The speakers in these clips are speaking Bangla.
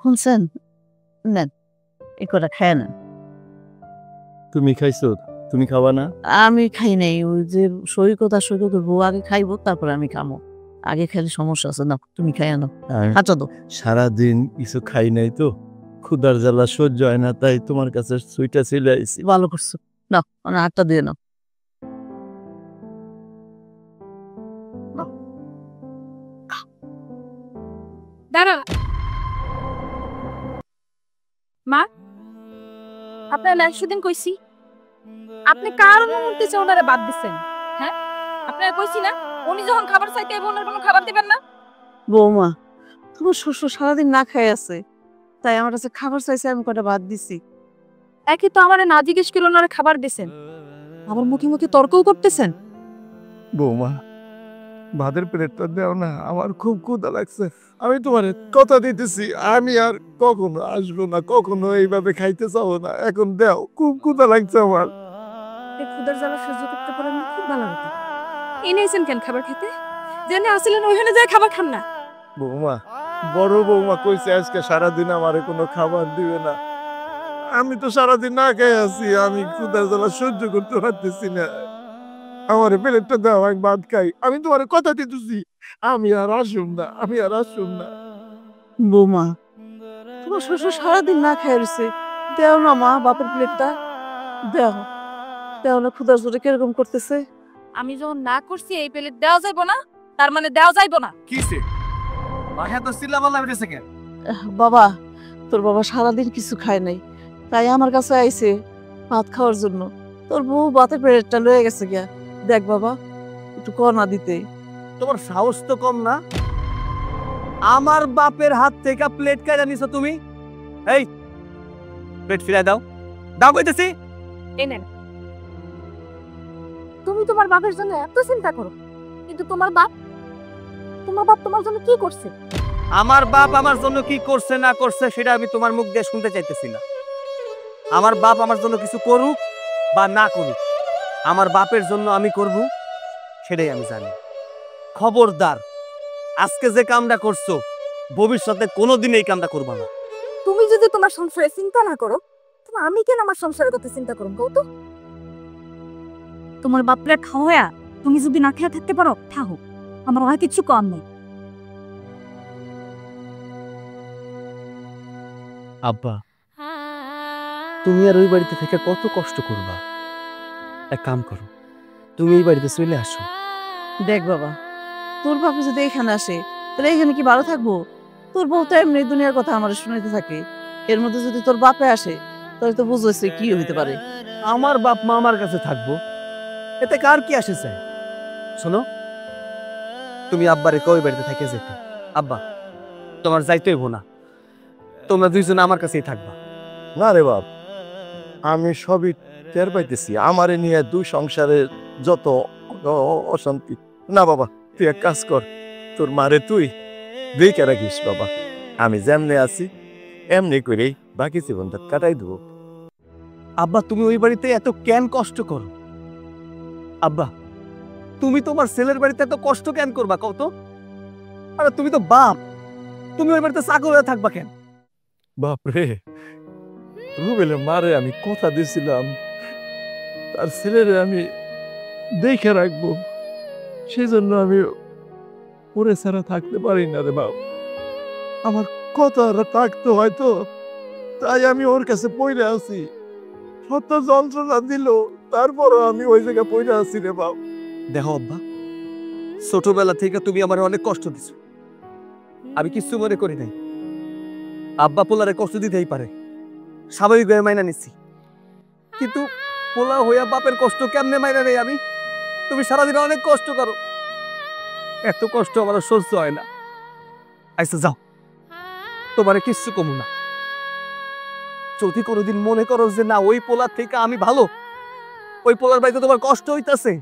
শুনছেন? নেন, এই কটা খায় নেন। তুমি খাইছো? তুমি খাবা না? আমি খাই নাই। ওই যে সৈকতের বউ আগে খাইবো, তারপরে আমি খামো। আগে খাইলে সমস্যা আছে। নাও, তুমি খাইয়া নাও। হাঁচা দাও। সারাদিন কিছু খাই নাই তো, ক্ষুধার জ্বালা সহ্য হয় না, তাই তোমার কাছে সুইটা চলে আইছি। ভালো করছো। নাও, মানে হাতটা দিয়ে নাও। দাঁড়া মা, আপনার সেদিন কইছি আপনি কার মুহূর্তে ওনারে বাদ দিচ্ছেন? হ্যাঁ, আপনার কইছি না উনি যখন খাবার চাইতে ওনার কোনো খাবার দিবেন না। বৌমা, তোমার শ্বশুর সারাদিন না খাই আছে, তাই আমার কাছে খাবার চাইছে, আমি কটা ভাত দিছি। একই তো আমারে না জিজ্ঞেস করে ওনারে খাবার দিছেন, আবার মুখে মুখে তর্কও করতেছেন। বৌমা, ভাতের প্লেটটা দেও না, আমার খুব ক্ষুধা লাগছে। আমি তোমার কথা দিতেছি, আমি আর কখনো আসবো না, কখনো এইভাবে খাইতে চাবো না। এখন দেও, খুব ক্ষুধা লাগছে আমার। এই ক্ষুধার জ্বালা সহ্য করতে পারেন না, খুব ভালো কথা। এনেছেন কেন খাবার খেতে? জেনে আসলেন ওইখানে যায় খাবার খান না। বৌমা, বড় বৌমা কইছে আজকে সারাদিন আমারে কোনো খাবার দিবে না। আমি তো সারাদিন না খেয়ে আছি, আমি ক্ষুধার জ্বালা সহ্য করতে পারতেছি না। আমার প্লেটটা দাও, আমি ভাত খাই। আমি তোমার কথা দিতেছি, আমি আর আসুম না, আমি আর আসুম না। বৌমা, তোমার শ্বশুর সারাদিন না খাই রয়েছে, দেও না মা বাপের প্লেটটা। দেও, দেও না, ক্ষুধার জোরে কিরকম করতেছে। আমি যখন না করছি এই প্লেট দেওয়া যাইবো না, তার মানে দেওয়া যাইবো না। কিসে বাসা তো চিল্লা পাল্লা বেড়েছে কেন? বাবা, তোর বাবা সারাদিন কিছু খায় নাই, তাই আমার কাছে আইছে ভাত খাওয়ার জন্য। তোর বউ ভাতের প্লেটটা লয়ে গেছে গিয়া। দেখ বাবা, একটু কর্না দিতে। তোমার সাহস তো কম না, আমার বাপের হাত থেকে প্লেট কাইরা নিছো তুমি। এই প্লেট ফিরাই দাও, দাও কইতেছি। এই নেন, তুমি তোমার বাপের জন্য এত চিন্তা করো, কিন্তু তোমার বাপ তোমার জন্য কি করছে? আমার বাপ আমার জন্য কি করছে না করছে সেটা আমি তোমার মুখ দিয়ে শুনতে চাইতেছি না। আমার বাপ আমার জন্য কিছু করুক বা না করুক, আমার বাপের জন্য আমি করব, সেটাই আমি জানি। খবরদার, আজকে যে কামটা করছো ভবিষ্যতে কোনোদিন এই কামটা করবা না। তুমি যদি তোমার সংসারে চিন্তা না করো, তাহলে আমি কেন আমার সংসারের কথা চিন্তা করব? কও তো, তোমার বাপরে খাওয়া তুমি যদি না খেয়ে থাকতে পারো থাকো, আমার আর কিছু কম নেই। আব্বা, তুমি আর ওই বাড়িতে থেকে কত কষ্ট করবা? এক কাম করো, তুমি এই বাড়িতে চলে আসো। দেখ বাবা, তোর বাপে যদি এখানে আসে, তাহলে এখানে কি ভালো থাকবো? তোর বউ তো এমনি দুনিয়ার কথা আমার শুনাইতে থাকে, এর মধ্যে যদি তোর বাপে আসে, তাহলে তো বুঝেছে কি হইতে পারে। আমার বাপ মা আমার কাছে থাকবো, এতে কার কি আসে চায়? শোনো, তুমি আব্বারে কই বাড়িতে থেকে যেতে। আব্বা, তোমার যাইতে হইব না, তোমরা দুইজন আমার কাছেই থাকবা। না রে বাপ, আমি সবই টের পাইতেছি, আমারে নিয়ে দুই সংসারের যত অশান্তি। না বাবা, তুই এক কাজ কর, তোর মারে তুই দেখে রাখিস বাবা। আমি যেমনে আছি এমনি করেই বাকি জীবনটা কাটাই দেবো। আব্বা, তুমি ওই বাড়িতে এত কেন কষ্ট করো? আব্বা, তুমি তোমার ছেলের বাড়িতে এত কষ্ট কেন করবা কত? আরে তুমি তো বাপ, তুমি ওই বাড়িতে চাকর হয়ে থাকবা কেন? বাপরে, রুবেলের মারে আমি কথা দিয়েছিলাম, তার ছেলেরে আমি দেখে রাখবো, সেই জন্য আমি ওরে ছাড়া থাকতে পারি না রে বাপ। আমার কথা থাকতো হয়তো, তাই আমি ওর কাছে পড়ে আছি। কত যন্ত্রণা দিল, তারপরও আমি ওই জায়গায় পড়ে আছি রে বাপ। দেখো আব্বা, ছোটবেলা থেকে তুমি আমার অনেক কষ্ট দিছো, আমি কিছু মনে করি নাই। আব্বা পোলারে কষ্ট দিতেই পারে, স্বাভাবিকভাবে মাইনা নিচ্ছি, কিন্তু পোলা হইয়া বাপের কষ্ট কেমনে মাইনা নেই আমি? তুমি সারাদিন অনেক কষ্ট করো, এত কষ্ট আমার আর সহ্য হয় না। আচ্ছা যাও, তোমারে কিচ্ছু কমু না। যদি কোনোদিন মনে করো যে না ওই পোলার থেকে আমি ভালো, ওই পোলার বাড়িতে তোমার কষ্ট হইতাছে,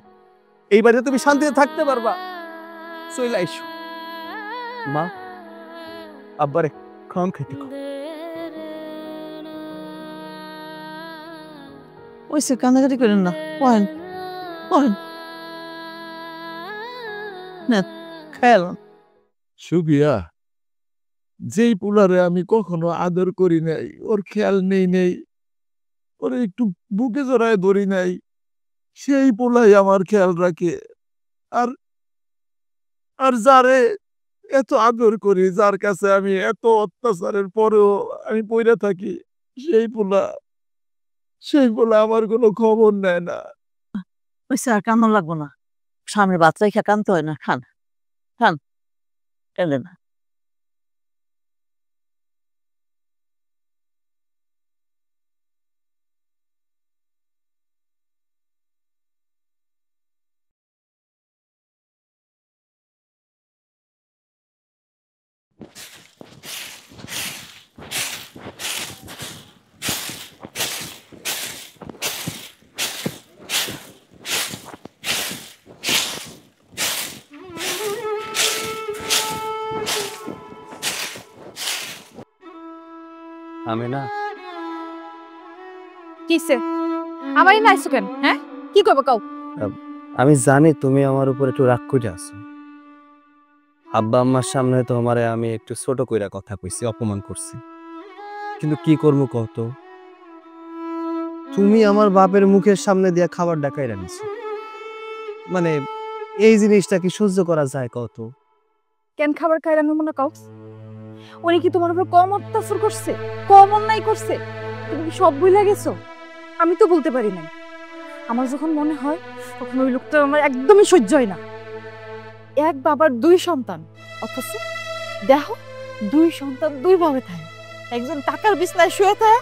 এই বাড়িতে তুমি শান্তিতে থাকতে পারবা, চলে আইসো। মা, আব্বারে খাম খেতে কও। ওই সে কান্দাকাটি করেন না, পয়েন পয়েন না, খেয়াল। সুবিয়া, যেই পোলারে আমি কখনো আদর করি নাই, ওর খেয়াল নেই, ওরে একটু বুকে জড়ায় ধরি নাই, সেই পোলাই আমার খেয়াল রাখে। আর আর যারে এত আদর করি, যার কাছে আমি এত অত্যাচারের পরেও আমি পইরা থাকি, সেই পোলা আমার কোনো খবর নেয় না। ওই স্যার কান্দন লাগবো না, স্বামীর বাচ্চা খেয়ে কানতে হয় না। খান খান, কেন না। আমি না কিসে আমারই নাইছো কেন? হ্যাঁ, কি করবো কও? আমি জানি তুমি আমার উপর একটু রাগ করে আছো। আব্বা আম্মার সামনে তো আমারে আমি একটু ছোট কইরা কথা কইছি, অপমান করছি, কিন্তু কি করবো কত? তুমি আমার বাপের মুখের সামনে দিয়া খাবার ডাকাই রাখছো, মানে এই জিনিসটা কি সহ্য করা যায় কত? কেন খাবার খাই রান্না মনে কও? উনি কি তোমার উপর কম অত্যাচার করছে, কম অন্যায় করছে? তুমি কি সব ভুলে গেছো? আমি তো বলতে পারি নাই। আমার যখন মনে হয় তখন ওই লোকটা আমার একদমই সহ্য হয় না। এক বাবার দুই সন্তান, অথচ দেখো দুই সন্তান দুই ভাবে থাকে। একজন টাকার বিছনায় শুয়ে থাকে,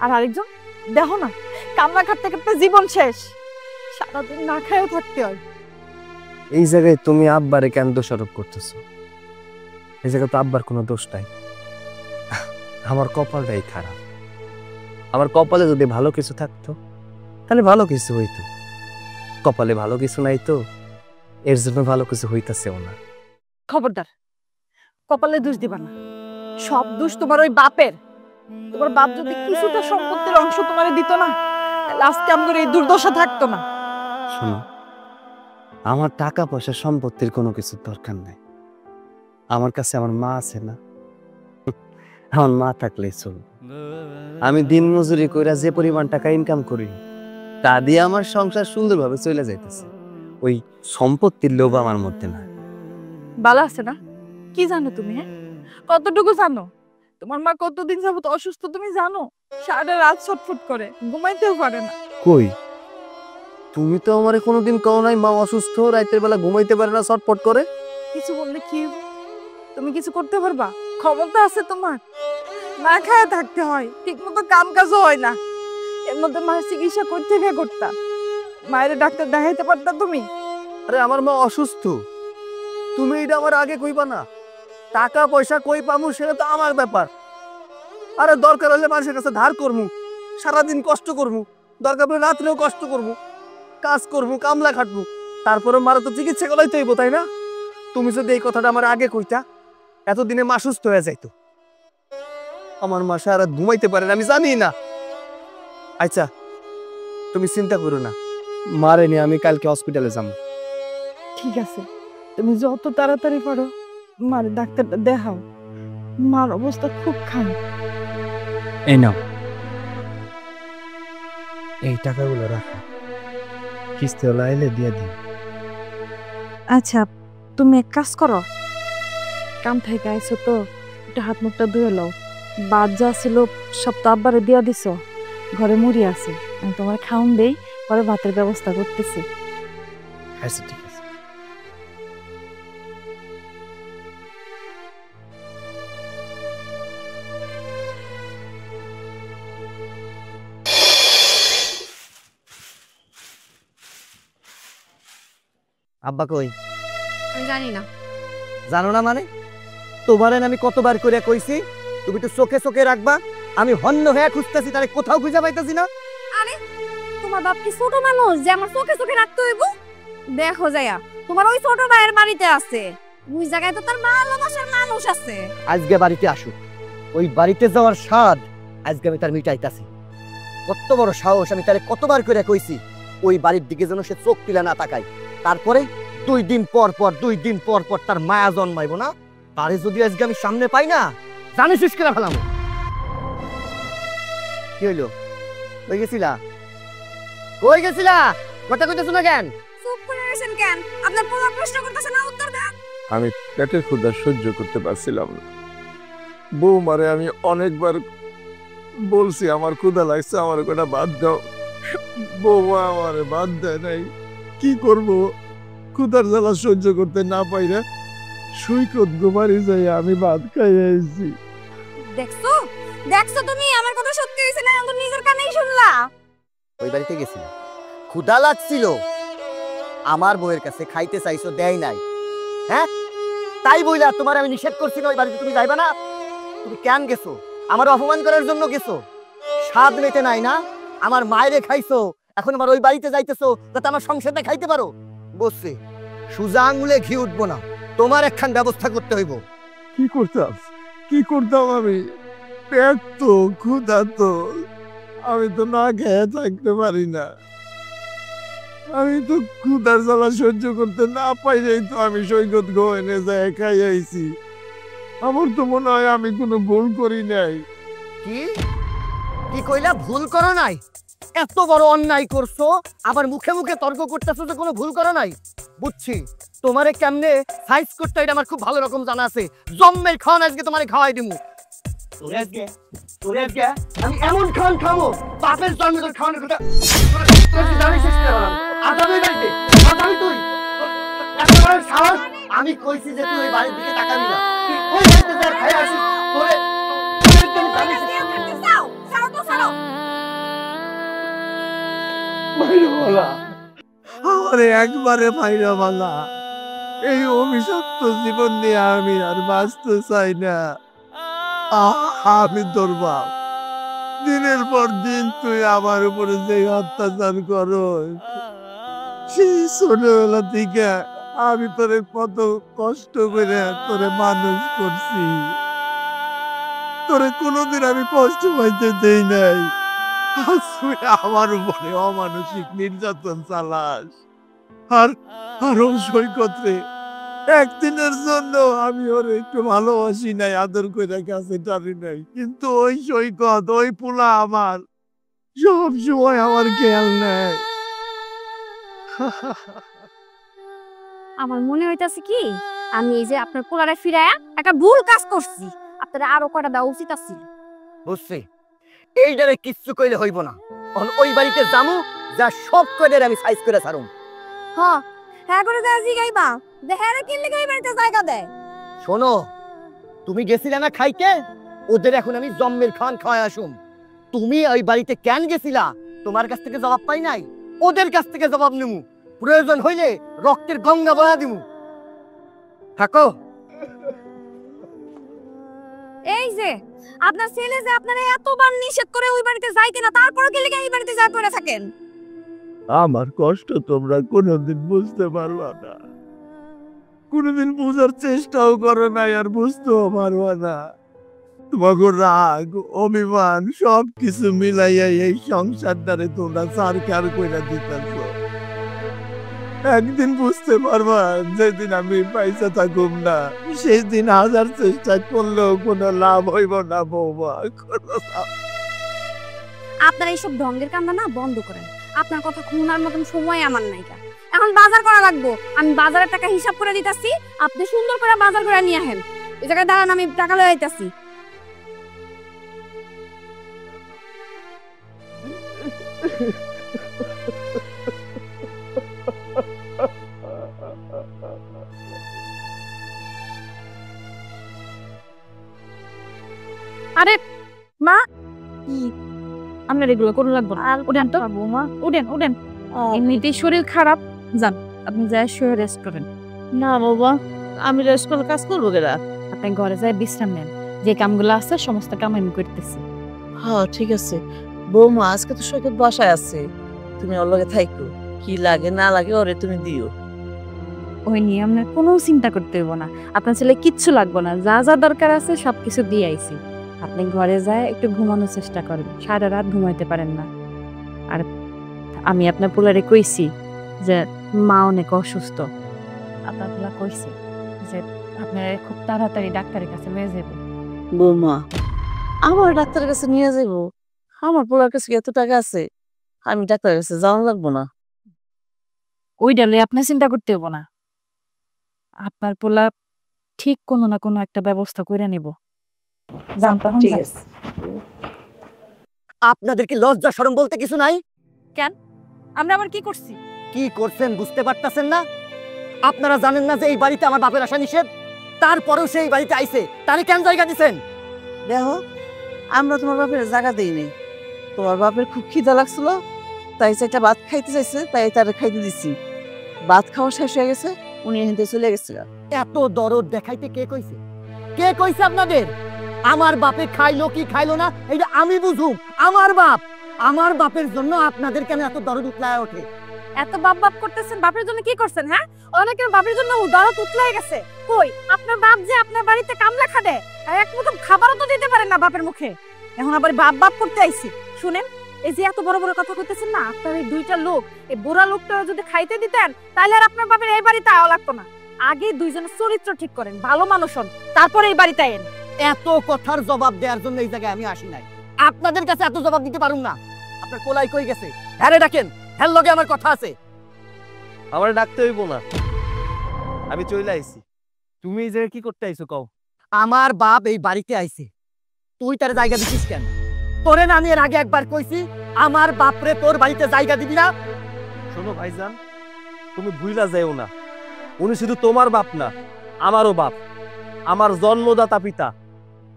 আর আরেকজন দেখো না কান্না কাটতে কাটতে জীবন শেষ, সারাদিন না খায়ও থাকতে হয়। এই জায়গায় তুমি আব্বারে কেন দোষারোপ করতেছো? এই জায়গায় তো আব্বার কোনো দোষ নাই। আমার কপালটাই খারাপ। আমার কপালে যদি ভালো কিছু থাকতো তাহলে ভালো কিছু হইতো। কপালে ভালো কিছু নাই তো, এর জন্য ভালো কিছু হইতাছেও না। খবরদার, কপালে দোষ দিবা না। সব দোষ তোমার ওই বাপের। তোমার বাপ যদি কিছুটা সম্পত্তির অংশ তোমারে দিত না, তাহলে আজকে আমার এই দুর্দশা থাকতো না। শোনো, আমার টাকা পয়সা সম্পত্তির কোনো কিছু দরকার নাই। আমার কাছে আমার মা আছে না, আমার মা থাকলেই চলবে। আমি দিন মজুরি কইরা যে পরিমাণ টাকা ইনকাম করি, তা দিয়ে আমার সংসার সুন্দরভাবে চলে যাইতেছে। ওই সম্পত্তির লোভ আমার মধ্যে না। বালা আছে না? কি জানো তুমি? হ্যাঁ, কতটুকু জানো? তোমার মা কতদিন যাবত অসুস্থ তুমি জানো? সারা রাত ছটফট করে, ঘুমাইতেও পারে না। কই, তুমি তো আমারে কোনোদিন কও নাই মা অসুস্থ, রাতের বেলা ঘুমাইতে পারে না, ছটফট করে। কিছু বললে কি হইব? তুমি কিছু করতে পারবা? ক্ষমতা আছে তোমার? না খায় থাকতে হয়, ঠিক মতো কাম কাজও হয় না। এর মধ্যে মায়ের চিকিৎসা কই থেকে করতা? মায়ের ডাক্তার দেখাইতে পারতা তুমি? আরে আমার মা অসুস্থ, তুমি এটা আমার আগে কইবা না? টাকা পয়সা কই পামু সেটা তো আমার ব্যাপার। আরে দরকার হলে মানুষের কাছে ধার করমু, সারাদিন কষ্ট করমু, দরকার পড়লে রাত্রেও কষ্ট করমু, কাজ করমু, কামলা খাটবো, তারপরে মারা তো চিকিৎসা করাইতে হইব, তাই না? তুমি যদি এই কথাটা আমার আগে কইতা, এতদিনে মা সুস্থ হয়ে যাইতো। আমার মা সারা রাত ঘুমাইতে পারে না, আমি জানি না। আচ্ছা, তুমি চিন্তা করো না, মারে নিয়ে আমি কালকে হসপিটালে যাবো। ঠিক আছে, তুমি যত তাড়াতাড়ি পারো মার ডাক্তারটা দেখাও। মার অবস্থা খুব খারাপ। এই নাও, এই টাকাগুলো রাখো, কিস্তি হলে আইলে দিয়ে দিন। আচ্ছা, তুমি এক কাজ করো, কাম থেকে আইছো তো একটু হাত মুখটা ধুয়ে লও। বাদ যা ছিল সব তো আব্বারে দিয়া দিছো, ঘরে মুড়ি আছে, আমি তোমার খাওন দেই, পরে ভাতের ব্যবস্থা করতেছি। আচ্ছা ঠিক আছে। আব্বা কই? আমি জানি না। জানো না মানে? তোমারে আমি কতবার করে কইছি তুমি তো চোখে চোখে রাখবা। আমি হন্য হয়ে খুঁজতেছি, তারে কোথাও খুঁজে পাইতাছি না। আরে তোমার বাপ কি ছোট মানুষ যে আমার চোখে চোখে রাখতে হইব? দেখো যাইয়া, তোমার ওই ছোট ভাইয়ের বাড়িতে আছে, ওই জায়গায় তো তার ভালোবাসার মানুষ আছে। আজকে বাড়িতে আসুক, ওই বাড়িতে যাওয়ার স্বাদ আজকে আমি তার মিটাইতাছি। কত বড় সাহস, আমি তারে কতবার করে কইছি ওই বাড়ির দিকে যেন সে চোখ তুলে না তাকায়। তারপরে দুই দিন পর পর তার মায়া জন্মাইব না, তারে যদি আজকে আমি সামনে পাই না, জানে শেষ করে ফেলাম। কি হইলো? কই গেছিলা? কই গেছিলা? কথা কইতেছ না কেন? চুপ করে আছেন কেন? আপনার পোলা প্রশ্ন করতেছে না, উত্তর দেন। আমি পেটের ক্ষুধা সহ্য করতে পারছিলাম না। বৌমারে আমি অনেকবার বলছি আমার ক্ষুধা লাগছে, আমার কোটা বাদ দাও। বৌমা আমারে বাদ দেয় নাই। কি করব? ক্ষুধার জ্বালা সহ্য করতে না পাইরা সৈকত গোবারি যাই আমি ভাত খাইয়ে আইছি। দেখছো দেখছো তুমি আমার কথা সত্যি হইছে না, আমি নিজের কানেই শুনলা। ওই বাড়িতে গেছিল, ক্ষুধা লাগছিল, আমার বউয়ের কাছে খাইতে চাইছো, দেয় নাই। হ্যাঁ, তাই বইলা তোমার আমি নিষেধ করছি না ওই বাড়িতে তুমি যাইবা না? তুমি কেন গেছো? আমার অপমান করার জন্য গেছো? স্বাদ মেটে নাই না? আমার মায়েরে খাইছো, এখন আমার ওই বাড়িতে যাইতেছো যাতে আমার সংসারটা খাইতে পারো। বসছে সুজা আঙুলে ঘি উঠবো না, তোমার একখান ব্যবস্থা করতে হইব। কি করতাম? কি করতাম আমি? পেট তো ক্ষুধা তো, আমি তো না খেয়ে থাকতে পারি না। আমি তো ক্ষুধার জ্বালা সহ্য করতে না পাইলেই তো আমি সৈকত গোয়েনে যায় খাই আইছি। আমার তো মনে হয় আমি কোনো ভুল করি নাই। কি কি কইলা? ভুল করো নাই? এত বড় অন্যায় করছো, আবার মুখে মুখে তর্ক করতেছো যে কোনো ভুল করো নাই। বুঝছি তোমারে কেমনে সাইজ করতে এটা আমার খুব ভালো রকম জানা আছে। জম্মের খাওয়ান আজকে তোমারে খাওয়াই দিমু। আমি এমন খান খাবো, বাপের জন্মে তোর খাওয়ানোর কথা আমি কইছি যে তুই বাড়ির দিকে তাকাবি না, তুই ওই বাড়িতে যা খাই আসিস। তোরে আমারে একবারে মাইরা বালা, এই অভিশপ্ত জীবন নিয়ে আমি আর বাঁচতে চাই না। আমি তোর বাপ, দিনের পর দিন তুই আমার উপরে যে অত্যাচার করো, সেই ছোটবেলা থেকে আমি তোরে কত কষ্ট করে তোরে মানুষ করছি, তোরে কোনোদিন আমি কষ্ট পাইতে দেই নাই। তুই আমার উপরে অমানসিক নির্যাতন চালাস। আর আরো সৈকত রে, একদিনের জন্য আমি ওরে একটু ভালোবাসি নাই, আদর করে কাছে টানি নাই, কিন্তু ওই সৈকত, ওই পোলা আমার সব সময় আমার খেয়াল নেয়। আমার মনে হইতাছে কি আমি এই যে আপনার পোলারে ফিরায়া একটা ভুল কাজ করছি, আপনার আরো কটা দেওয়া উচিত আছিল। বুঝছি, এইটারে কিচ্ছু কইলে হইব না। ওই বাড়িতে যামু, যা সব কইদের আমি সাইজ করে ছাড়ুম। হ্যাঁ হ্যাঁ করে দেয়া জিগাইবা, দেখারে কিনলে ওই বাড়িতে জায়গা দেয়। শোনো, তুমি গেছিলে না খাইতে, ওদের এখন আমি জম্মের খান খাওয়াই আসুম। তুমি ওই বাড়িতে কেন গেছিলা তোমার কাছ থেকে জবাব পাই নাই, ওদের কাছ থেকে জবাব নিমু। প্রয়োজন হইলে রক্তের গঙ্গা বয়া দিমু। থাকো। এই যে আপনার ছেলে যে আপনারা এতবার নিষেধ করে ওই বাড়িতে যাইতে না, তারপরে গেলে এই বাড়িতে যা করে থাকেন। আমার কষ্ট তোমরা কোনোদিন বুঝতে পারবা না, কোনোদিন বুঝার চেষ্টাও করো নাই, আর বুঝতেও পারবা না। তোমাকে রাগ, অভিমান সবকিছু মিলাইয়া এই সংসারটারে তোমরা সারকার কইরা দিতেছ। একদিন বুঝতে পারবা, যেদিন আমি পয়সা থাকুম না, সেই দিন হাজার চেষ্টা করলেও কোনো লাভ হইব না বৌমা, কোনো লাভ। আপনার এইসব ঢঙ্গের কান্দা না বন্ধ করেন। আপনার কথা শুনার মতন সময় আমার নাইকা। এখন বাজার করা লাগবো, আমি বাজারের টাকা হিসাব করে দিতাছি, আপনি সুন্দর করে বাজার করে নিয়ে আসেন। এই জায়গায় দাঁড়ান, আমি টাকা লয়ে আইতাছি। আরে মা, কি আপনার এগুলো করুন লাগবো না, উঠেন তো বৌমা, উঠেন উঠেন। এমনিতেই শরীর খারাপ, যান আপনি যাই শুয়ে রেস্ট করেন। না বাবা, আমি রেস্ট করে কাজ করবো কেরা? আপনি ঘরে যাই বিশ্রাম নেন, যে কামগুলো আছে সমস্ত কাম আমি করতেছি। হ্যাঁ ঠিক আছে বৌমা, আজকে তো সৈকত বাসায় আছে, তুমি ওর লগে থাইকো, কি লাগে না লাগে ওরে তুমি দিও। ওই নিয়ে আপনার কোনো চিন্তা করতে হইব না, আপনার ছেলে কিচ্ছু লাগবে না, যা যা দরকার আছে সবকিছু দিয়ে আইছি। আপনি ঘরে যায় একটু ঘুমানোর চেষ্টা করেন, সারা রাত ঘুমাইতে পারেন না। আর আমি আপনার পোলারে কইছি যে মা অনেক অসুস্থ, আপনার পোলা কইছে যে আপনারা খুব তাড়াতাড়ি ডাক্তারের কাছে নিয়ে যাবেন। বৌমা, আমার ডাক্তারের কাছে নিয়ে যাবো? আমার পোলার কাছে কি এত টাকা আছে? আমি ডাক্তারের কাছে যাওয়া লাগবো না। ওইটা লইয়া আপনি চিন্তা করতে হবো না। আপনার পোলা ঠিক কোনো না কোনো একটা ব্যবস্থা করে নিব। জানতাম ঠিক আছে। আপনাদের কি লজ্জা শরম বলতে কিছু নাই? আমরা আবার কি করছি? কি করছেন বুঝতে পারতেছেন না? আপনারা জানেন না যে এই বাড়িতে আমার বাপের আসা নিষেধ? তারপরেও সেই বাড়িতে আইছে, তারে কেন জায়গা দিছেন? দেখো, আমরা তোমার বাপের জায়গা দিইনি। তোমার বাপের খুব খিদা লাগছিল, তাই সেটা ভাত খাইতে চাইছে, তাই তারে খাইতে দিছি। ভাত খাওয়া শেষ হয়ে গেছে, উনি এখান থেকে চলে গেছে। এত দরদ দেখাইতে কে কইছে? কে কইছে আপনাদের? আমার বাপে খাইলো কি খাইলো না এটা আমি বুঝুম। আমার বাপের জন্য আপনাদের কেন এত দরদ উতলায় ওঠে? এত বাপ বাপ করতেছেন, বাপের জন্য কি করছেন? হ্যাঁ, অনেকের বাপের জন্য দরদ উতলাই গেছে। কই আপনার বাপ যে আপনার বাড়িতে কামলা খাটে, আর এক মুঠো খাবারও তো দিতে পারেন না বাপের মুখে, এখন আবার বাপ বাপ করতে আইছি। শুনেন, এই যে এত বড় বড় কথা কইতেছেন না, আপনার এই দুইটা লোক, এই বুড়া লোকটা যদি খাইতে দিতেন তাহলে আর আপনার বাপের এই বাড়িতে আওয়া লাগতো না। আগে দুইজনের চরিত্র ঠিক করেন, ভালো মানুষ হন, তারপরে এই বাড়িতে আইন। এত কথার জবাব দেওয়ার জন্য এই জায়গায় আমি আসি নাই। আপনাদের কাছে এত জবাব দিতে পারুম না। আপনার কোলাই কই গেছে? হ্যাঁ রে ডাকেন, হ্যাঁ লগে আমার কথা আছে। আমার ডাকতে হইব না, আমি চলে আইছি। তুমি এই জায়গায় কি করতে আইছো কও? আমার বাপ এই বাড়িতে আইছে, তুই তার জায়গা দিছিস কেন? তোরে না আমি এর আগে একবার কইছি আমার বাপরে তোর বাড়িতে জায়গা দিবি না? শোনো ভাইজান, তুমি ভুইলা যাইও না, উনি শুধু তোমার বাপ না, আমারও বাপ, আমার জন্মদাতা পিতা।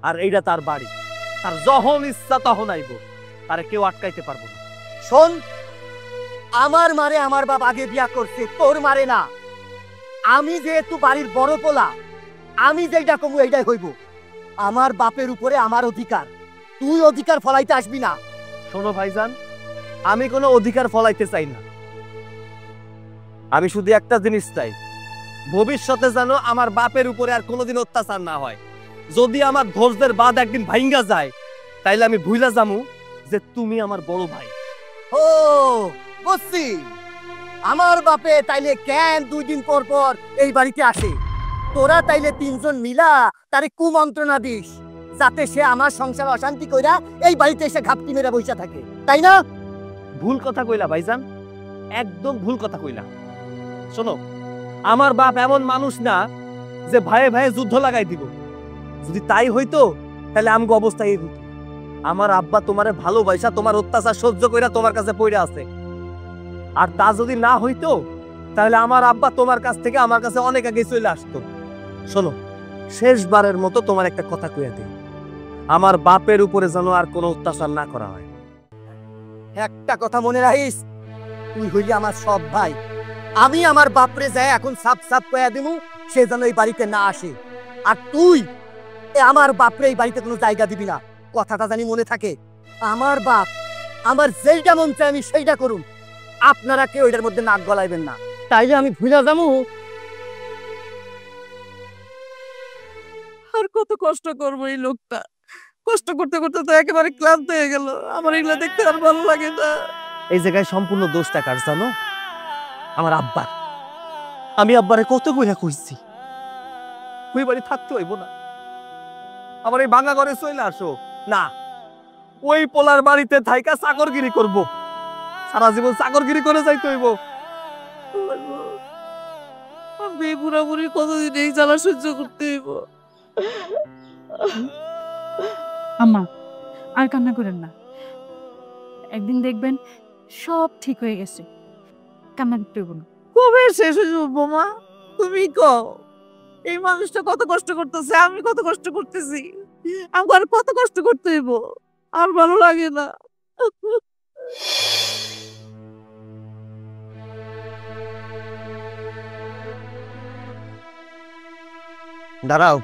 আর এইটা তার বাড়ি, তার যখন ইচ্ছা তখন আইব, তারে কেউ আটকাইতে পারবো না। শোন, আমার মারে আমার বাপ আগে বিয়া করছে, তোর মারে না। আমি যেহেতু বাড়ির বড় পোলা, আমি যেটা কমু এইটাই হইব। আমার বাপের উপরে আমার অধিকার, তুই অধিকার ফলাইতে আসবি না। শোনো ভাইজান, আমি কোনো অধিকার ফলাইতে চাই না, আমি শুধু একটা জিনিস চাই, ভবিষ্যতে যেন আমার বাপের উপরে আর কোনোদিন অত্যাচার না হয়। যদি আমার ধৈর্যের বাঁধ একদিন ভাঙ্গা যায়, তাইলে আমি ভুইলা যামু যে তুমি আমার বড় ভাই। ও বুঝছি, আমার বাপে তাইলে কেন 2 দিন পর পর এই বাড়িতে আসে? তোরা তাইলে 3 জন মিলা তারে কুমন্ত্রণা দিস, যাতে সে আমার সংসার অশান্তি কইরা এই বাড়িতে এসে ঘাপটি মেরা বইসা থাকে, তাই না? ভুল কথা কইলা ভাইজান, একদম ভুল কথা কইলা। শোনো, আমার বাপ এমন মানুষ না যে ভাইয়ে ভাইয়ে যুদ্ধ লাগাই দিব। যদি তাই হইতো তাহলে আমগো অবস্থা এই হইতো। আমার আব্বা তোমারে ভালোবাসা তোমার অত্যাচার সহ্য কইরা তোমার কাছে পড়ে আছে। আর তা যদি না হইতো তাহলে আমার আব্বা তোমার কাছ থেকে আমার কাছে অনেক আগে চলে আসতো। শোনো, শেষবারের মতো তোমার একটা কথা কইয়া দিই, আমার বাপের উপরে যেন আর কোনো অত্যাচার না করা হয়। একটা কথা মনে রাখিস, তুই হইলি আমার সব ভাই। আমি আমার বাপরে যাই এখন সাপ সাপ কইয়া দিমু, সে যেন এই বাড়িতে না আসে। আর তুই আমার বাপরে এই বাড়িতে কোনো জায়গা দিবি না, কথাটা জানি মনে থাকে। আমার বাপ আমার যেইটা মন চায় আমি সেইটা করুম, আপনারা কেউ এটার মধ্যে নাক গলাইবেন না, তাইলে আমি ভুলে যাবো। আর কত কষ্ট করবো এই লোকটা, কষ্ট করতে করতে তো একেবারে ক্লান্ত হয়ে গেল। আমার এগুলো দেখতে আর ভালো লাগে না। এই জায়গায় সম্পূর্ণ দোষটা কার জানো? আমার আব্বার। আমি আব্বারে কত কইরা কইছি ওই বাড়ি থাকতে হইব না, আমার এই ভাঙা ঘরে চলে আসো না। ওই পোলার বাড়িতে থাইকা চাকরগিরি করব, সারা জীবন চাকরগিরি করে যাইতে হইব। আমি বুড়া বুড়ি কতদিন এই জ্বালা সহ্য করতে হইব? আম্মা, আর কান্না করেন না, একদিন দেখবেন সব ঠিক হয়ে গেছে, কান্না করতে হইব না। কবে শেষ হয়ে যাবো বোমা? তুমি কও, এই মানুষটা কত কষ্ট করতেছে, আমি কত কষ্ট করতেছি, আমাকে আর কত কষ্ট করতে হইব? আর ভালো লাগে না। দাঁড়াও,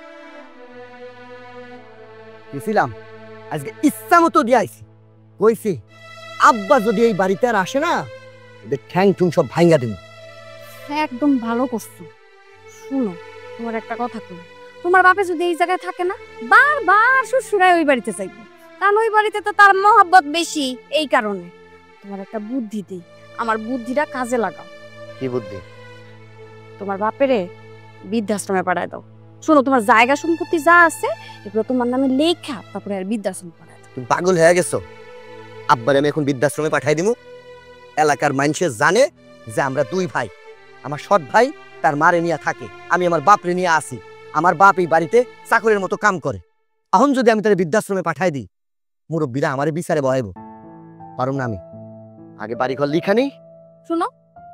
গেছিলাম আজকে ইচ্ছা মতো দিয়ে আইছি। কইছি আব্বা যদি এই বাড়িতে আর আসে না, ওদের ঠ্যাং ঠুং সব ভাঙ্গা দিন। একদম ভালো করছো। শুনো, তোমার একটা কথা কই, তোমার বাপে যদি এই জায়গায় থাকে না, বারবার শ্বশুরাই ওই বাড়িতে চাইবো, কারণ ওই বাড়িতে তো তার মহব্বত বেশি। এই কারণে তোমার একটা বুদ্ধি দিই, আমার বুদ্ধিটা কাজে লাগাও। কি বুদ্ধি? তোমার বাপেরে বৃদ্ধাশ্রমে পাঠায় দাও। শোনো, তোমার জায়গা সম্পত্তি যা আছে এগুলো তোমার নামে লেখা, তারপরে আর বৃদ্ধাশ্রম পাঠায় দাও। তুমি পাগল হয়ে গেছো? আব্বারে আমি এখন বৃদ্ধাশ্রমে পাঠাই দিমু। এলাকার মানুষে জানে যে আমরা দুই ভাই, আমার সৎ ভাই তার মারে নিয়ে থাকে, আমি আমার বাপরে নিয়ে আসি। আমার বাপ এই বাড়িতে চাকরের মতো কাম করে। এখন যদি আমি তার বৃদ্ধাশ্রমে পাঠাই দিই, মুরব্বীরা আমারে বিচারে বহাইব, পারুম না আমি। আগে বাড়ি ঘর লিখানি। শোনো,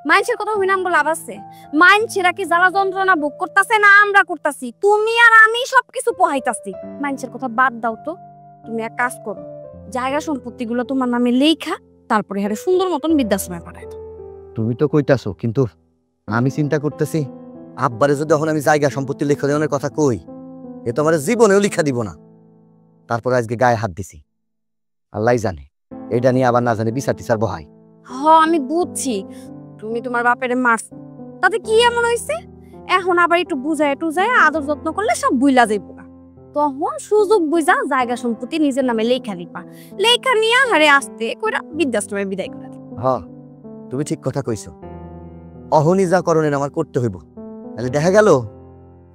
মানুষের কথা হইনাম বলে লাভ আছে? মানুষেরা কি জ্বালা যন্ত্রণা ভোগ করতেছে না আমরা করতেছি? তুমি আর আমি সবকিছু পোহাইতাছি। মানুষের কথা বাদ দাও তো, তুমি এক কাজ করো, জায়গা সম্পত্তি গুলো তোমার নামে লেখা, তারপরে হারে সুন্দর মতন বৃদ্ধাশ্রমে পাঠাই দাও। তুমি তো কইতাছো, কিন্তু আমি চিন্তা করতেছি আব্বারে যদি এখন আমি জায়গা সম্পত্তি লেখা দেওয়ার কথা কই, এ তো আমার জীবনেও লিখা দিব না। তারপর আজকে গায়ে হাত দিছি, আল্লাহ জানে এটা নিয়ে আবার না জানে বিচার টিচার বহাই। হ, আমি বুঝছি তুমি তোমার বাপের মারছ, তাতে কি এমন হইছে? এখন আবার একটু বুঝায় টুজায় আদর যত্ন করলে সব বুইলা যাইব না। তখন সুযোগ বুঝা জায়গা সম্পত্তি নিজের নামে লেখা দিবা, লেখা নিয়ে হারে আসতে কইরা বৃদ্ধাশ্রমে বিদায় করে দিবা। হ্যাঁ, তুমি ঠিক কথা কইছো। অহনি যা করণের আমার করতে হইব, তাহলে দেখা গেল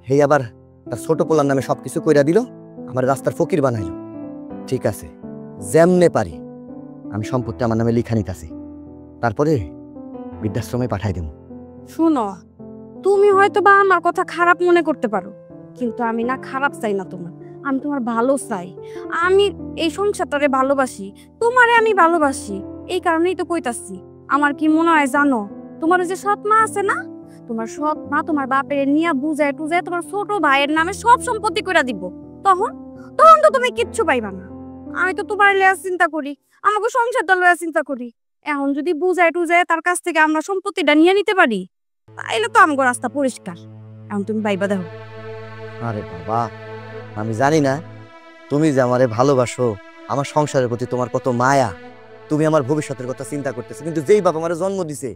হেই আবার তার ছোট পোলার নামে সবকিছু কইরা দিল, আমার রাস্তার ফকির বানাইল। ঠিক আছে, যেমনে পারি আমি সম্পত্তি আমার নামে লিখা নিতাছি, তারপরে বৃদ্ধাশ্রমে পাঠাই দেব। শুনো, তুমি হয়তো বা আমার কথা খারাপ মনে করতে পারো, কিন্তু আমি না খারাপ চাই না তোমার, আমি তোমার ভালো চাই। আমি এই সংসারটারে ভালোবাসি, তোমারে আমি ভালোবাসি, এই কারণেই তো কইতাছি। আমার কি মনে হয় জানো, তোমার ওই যে সৎ মা আছে না, তোমার সৎ মা তোমার বাপের নিয়ে বুঝায় টুজায় তোমার ছোট ভাইয়ের নামে সব সম্পত্তি কইরা দিব। তখন তখন তো তুমি কিচ্ছু পাইবা না। আমি তো তোমার লয়া চিন্তা করি, আমাকে সংসারটা লয়া চিন্তা করি। এখন যদি বুঝায় টুজায় তার কাছ থেকে আমরা সম্পত্তিটা নিয়ে নিতে পারি, তাইলে তো আমগো রাস্তা পরিষ্কার। এখন তুমি বাইবা দেখো। আরে বাবা, আমি জানি না তুমি যে আমারে ভালোবাসো, আমার সংসারের প্রতি তোমার কত মায়া, তুমি আমার ভবিষ্যতের কথা চিন্তা করতেছো, কিন্তু যেই বাবা আমার জন্ম দিছে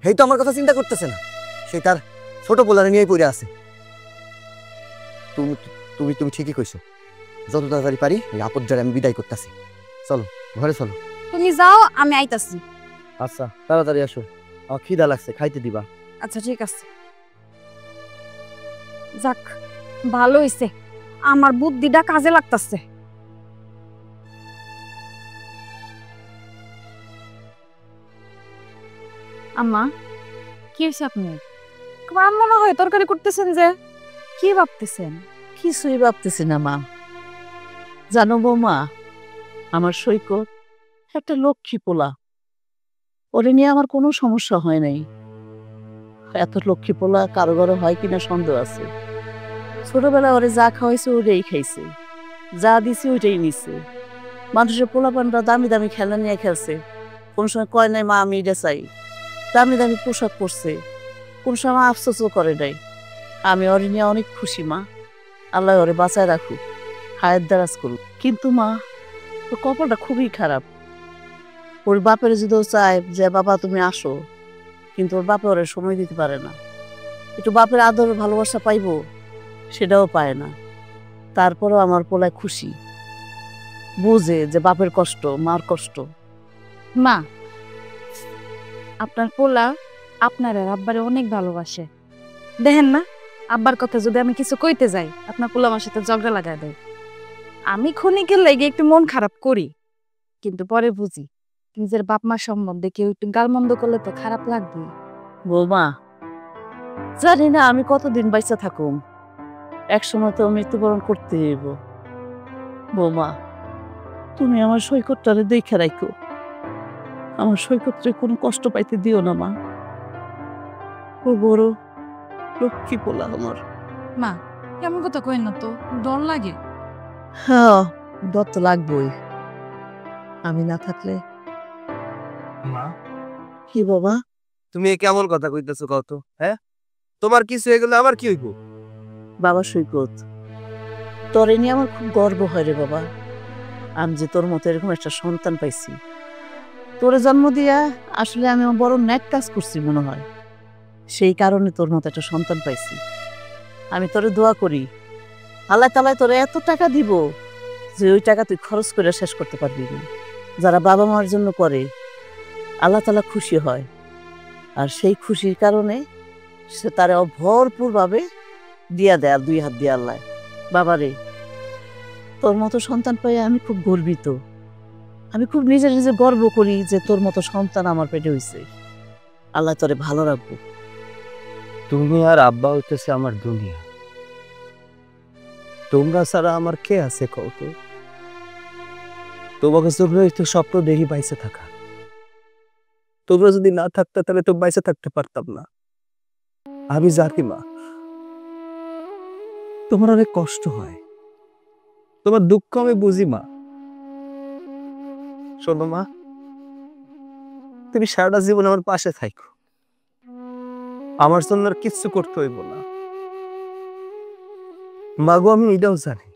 সেই তো আমার কথা চিন্তা করতেছে না, সে তার ছোট পোলারে নিয়েই পড়ে আছে। তুমি তুমি তুমি ঠিকই কইছো, যত তাড়াতাড়ি পারি এই আপদটারে আমি বিদায় করতেছি। চলো ঘরে চলো। তুমি যাও, আমি আইতাছি। আচ্ছা, তাড়াতাড়ি আসো, আমার খিদা লাগছে, খাইতে দিবা। আচ্ছা ঠিক আছে। যাক, ভালো হইছে, আমার বুদ্ধিটা কাজে লাগতাছে। আম্মা, কি হয়েছে আপনার? আমার মনে হয় তরকারি করতেছেন যে, কি ভাবতেছেন? কিছুই ভাবতেছি না মা। জানো বৌমা, আমার সৈকত একটা লক্ষ্মী পোলা, ওরে নিয়ে আমার কোনো সমস্যা হয় নাই। এত লক্ষ্মী পোলা কারো ঘরে হয় কিনা সন্দেহ আছে। ছোটবেলা ওরে যা খাওয়াইছে ওটাই খাইছে, যা দিছে ওইটাই নিছে। মানুষের পোলাপানরা দামি দামি খেলনা নিয়ে খেলছে, কোন সময় কয় নাই মা আমি এটা চাই। দামি দামি পোশাক পরছে, কোন সময় আফসোসও করে নাই। আমি ওরে নিয়ে অনেক খুশি মা, আল্লাহ ওরে বাঁচায় রাখুক, হায়াত দারাজ করুক। কিন্তু মা, ওর কপালটা খুবই খারাপ। ওর বাপের যদি চায় যে বাবা তুমি আসো, কিন্তু ওর বাপে ওরে সময় দিতে পারে না। একটু বাপের আদর ভালোবাসা পাইবো, সেটাও পায় না। তারপরও আমার পোলায় খুশি, বুঝে যে বাপের কষ্ট, মার কষ্ট। মা, আপনার পোলা আপনার আর আব্বারে অনেক ভালোবাসে। দেখেন না, আব্বার কথা যদি আমি কিছু কইতে যাই, আপনার পোলা আমার সাথে ঝগড়া লাগায় দেয়। আমি ক্ষণিকের লেগে একটু মন খারাপ করি, কিন্তু পরে বুঝি নিজের বাপ মার সম্বন্ধে কেউ একটু গালমন্দ করলে তো খারাপ লাগবে। বৌমা, জানি না আমি কতদিন বাইচা থাকুম, একসময় তো মৃত্যুবরণ করতে হইব। বৌমা, তুমি আমার সৈকতটারে দেখে রাখো, আমার সৈকতরে কোনো কষ্ট পাইতে দিও না মা। ও বড় লক্ষ্মী পোলা আমার। মা, কেমন কথা কই না তো, ডর লাগে। হ্যাঁ, ডর তো লাগবই, আমি না থাকলে। মা, কি বাবা? তুমি কেমন কথা কইতেছো কত? হ্যাঁ, তোমার কিছু হয়ে গেলে আমার কি হইব? বাবা সৈকত, তোরে নিয়ে আমার খুব গর্ব হয় রে বাবা। আমি যে তোর মতো এরকম একটা সন্তান পাইছি, তোরে জন্ম দিয়া আসলে আমি আমার বড় ন্যাক কাজ করছি মনে হয়, সেই কারণে তোর মতো একটা সন্তান পাইছি। আমি তোরে দোয়া করি, আল্লাহ তাআলা তোরে এত টাকা দিব যে ওই টাকা তুই খরচ করে শেষ করতে পারবি না। যারা বাবা মার জন্য করে, আল্লাহ তাআলা খুশি হয়, আর সেই খুশির কারণে সে তারে ভরপুরভাবে দিয়া দেয় আর 2 হাত দিয়ে আল্লাহ। বাবারে, তোর মতো সন্তান পেয়ে আমি খুব গর্বিত। আমি খুব নিজে নিজে গর্ব করি যে তোর মতো সন্তান আমার পেটে হইছে। আল্লাহ তোরে ভালো রাখবো। তুমি আর আব্বা হইতেছে আমার দুনিয়া। তোমরা ছাড়া আমার কে আছে কত? তোমাকে চোখে তো স্বপ্ন দেখি বাইসে থাকা। তোমরা যদি না থাকতে তাহলে তো বাইসে থাকতে পারতাম না। আমি জানি মা, তোমার অনেক কষ্ট হয়, তোমার দুঃখ আমি বুঝি মা। শোনো মা, তুমি সারাটা জীবন আমার পাশে থাকো। আমার জন্য আর কিচ্ছু করতে হইব না। মাগো, আমি এটাও জানি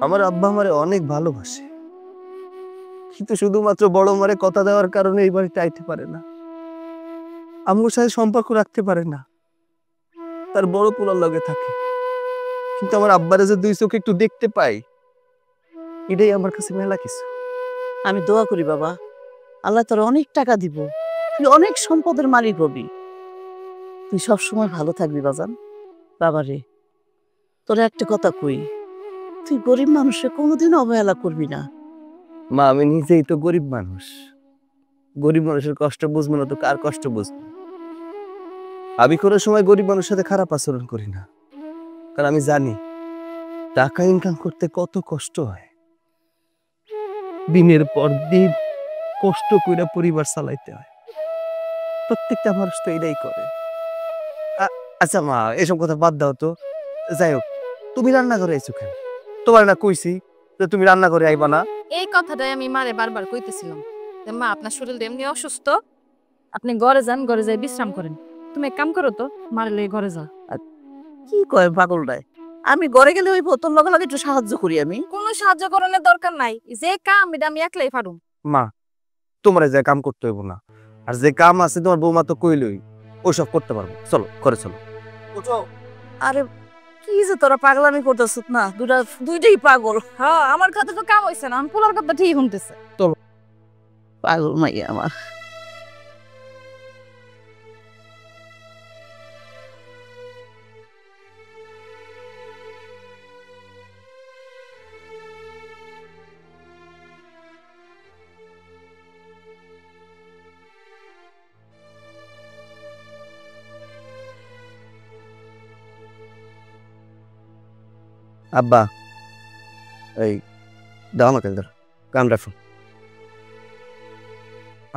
আমার আব্বা আমারে অনেক ভালোবাসে, কিন্তু শুধুমাত্র বড় মারে কথা দেওয়ার কারণে এই বাড়িতে আইতে পারে না, আম্মুর সাথে সম্পর্ক রাখতে পারে না, তার বড় পোলার লগে থাকে। কিন্তু আমার আব্বারে যে 2 চোখে একটু দেখতে পাই, এটাই আমার কাছে মেলা কিছু। আমি দোয়া করি বাবা, আল্লাহ তোর অনেক টাকা দিব, তুই অনেক সম্পদের মালিক হবি, তুই সবসময় ভালো থাকবি বাজান। বাবারে, তোর একটা কথা কই, তুই গরিব মানুষে কোনোদিন অবহেলা করবি না। মা, আমি নিজেই তো গরিব মানুষ, গরিব মানুষের কষ্ট বুঝবো না তো কার কষ্ট বুঝবো? আমি কোনো সময় গরিব মানুষের সাথে খারাপ আচরণ করি না, কারণ আমি জানি টাকা ইনকাম করতে কত কষ্ট হয়। দিনের পর দিন কষ্ট করে পরিবার চালাইতে হয়, প্রত্যেকটা মানুষ তো এটাই করে। আচ্ছা মা, এসব কথা বাদ দাও তো। যাই হোক, তুমি রান্না করে আইছো কেন? তোমার না কইছি যে তুমি রান্না করে আইবা না? এই কথাটাই আমি মারে বারবার কইতেছিলাম যে মা, আপনার শরীর এমনি অসুস্থ, আপনি ঘরে যান, ঘরে যাই বিশ্রাম করেন। তুমি এক কাম করো তো, মারে লয়ে ঘরে যাও। কি কয় পাগলটায়, আমি ঘরে গেলে ওই তোর লগে লগে একটু সাহায্য করি আমি। কোনো সাহায্য করানোর দরকার নাই, যে কাম এটা আমি একলাই পারুম। মা, তোমার যে কাম করতে হইব না, আর যে কাম আছে তোমার বৌমা তো কইলই, ওইসব করতে পারবো। চলো ঘরে চলো। আরে কি যে তোরা পাগলামি করতেছ না, দুইটাই পাগল। হ্যাঁ, আমার কথা তো কাম হইছে না, আমি পোলার কথা ঠিক শুনতেছে। পাগল মাইয়া আমার। আব্বা, এই দাও আমাকে, কাম রাখো।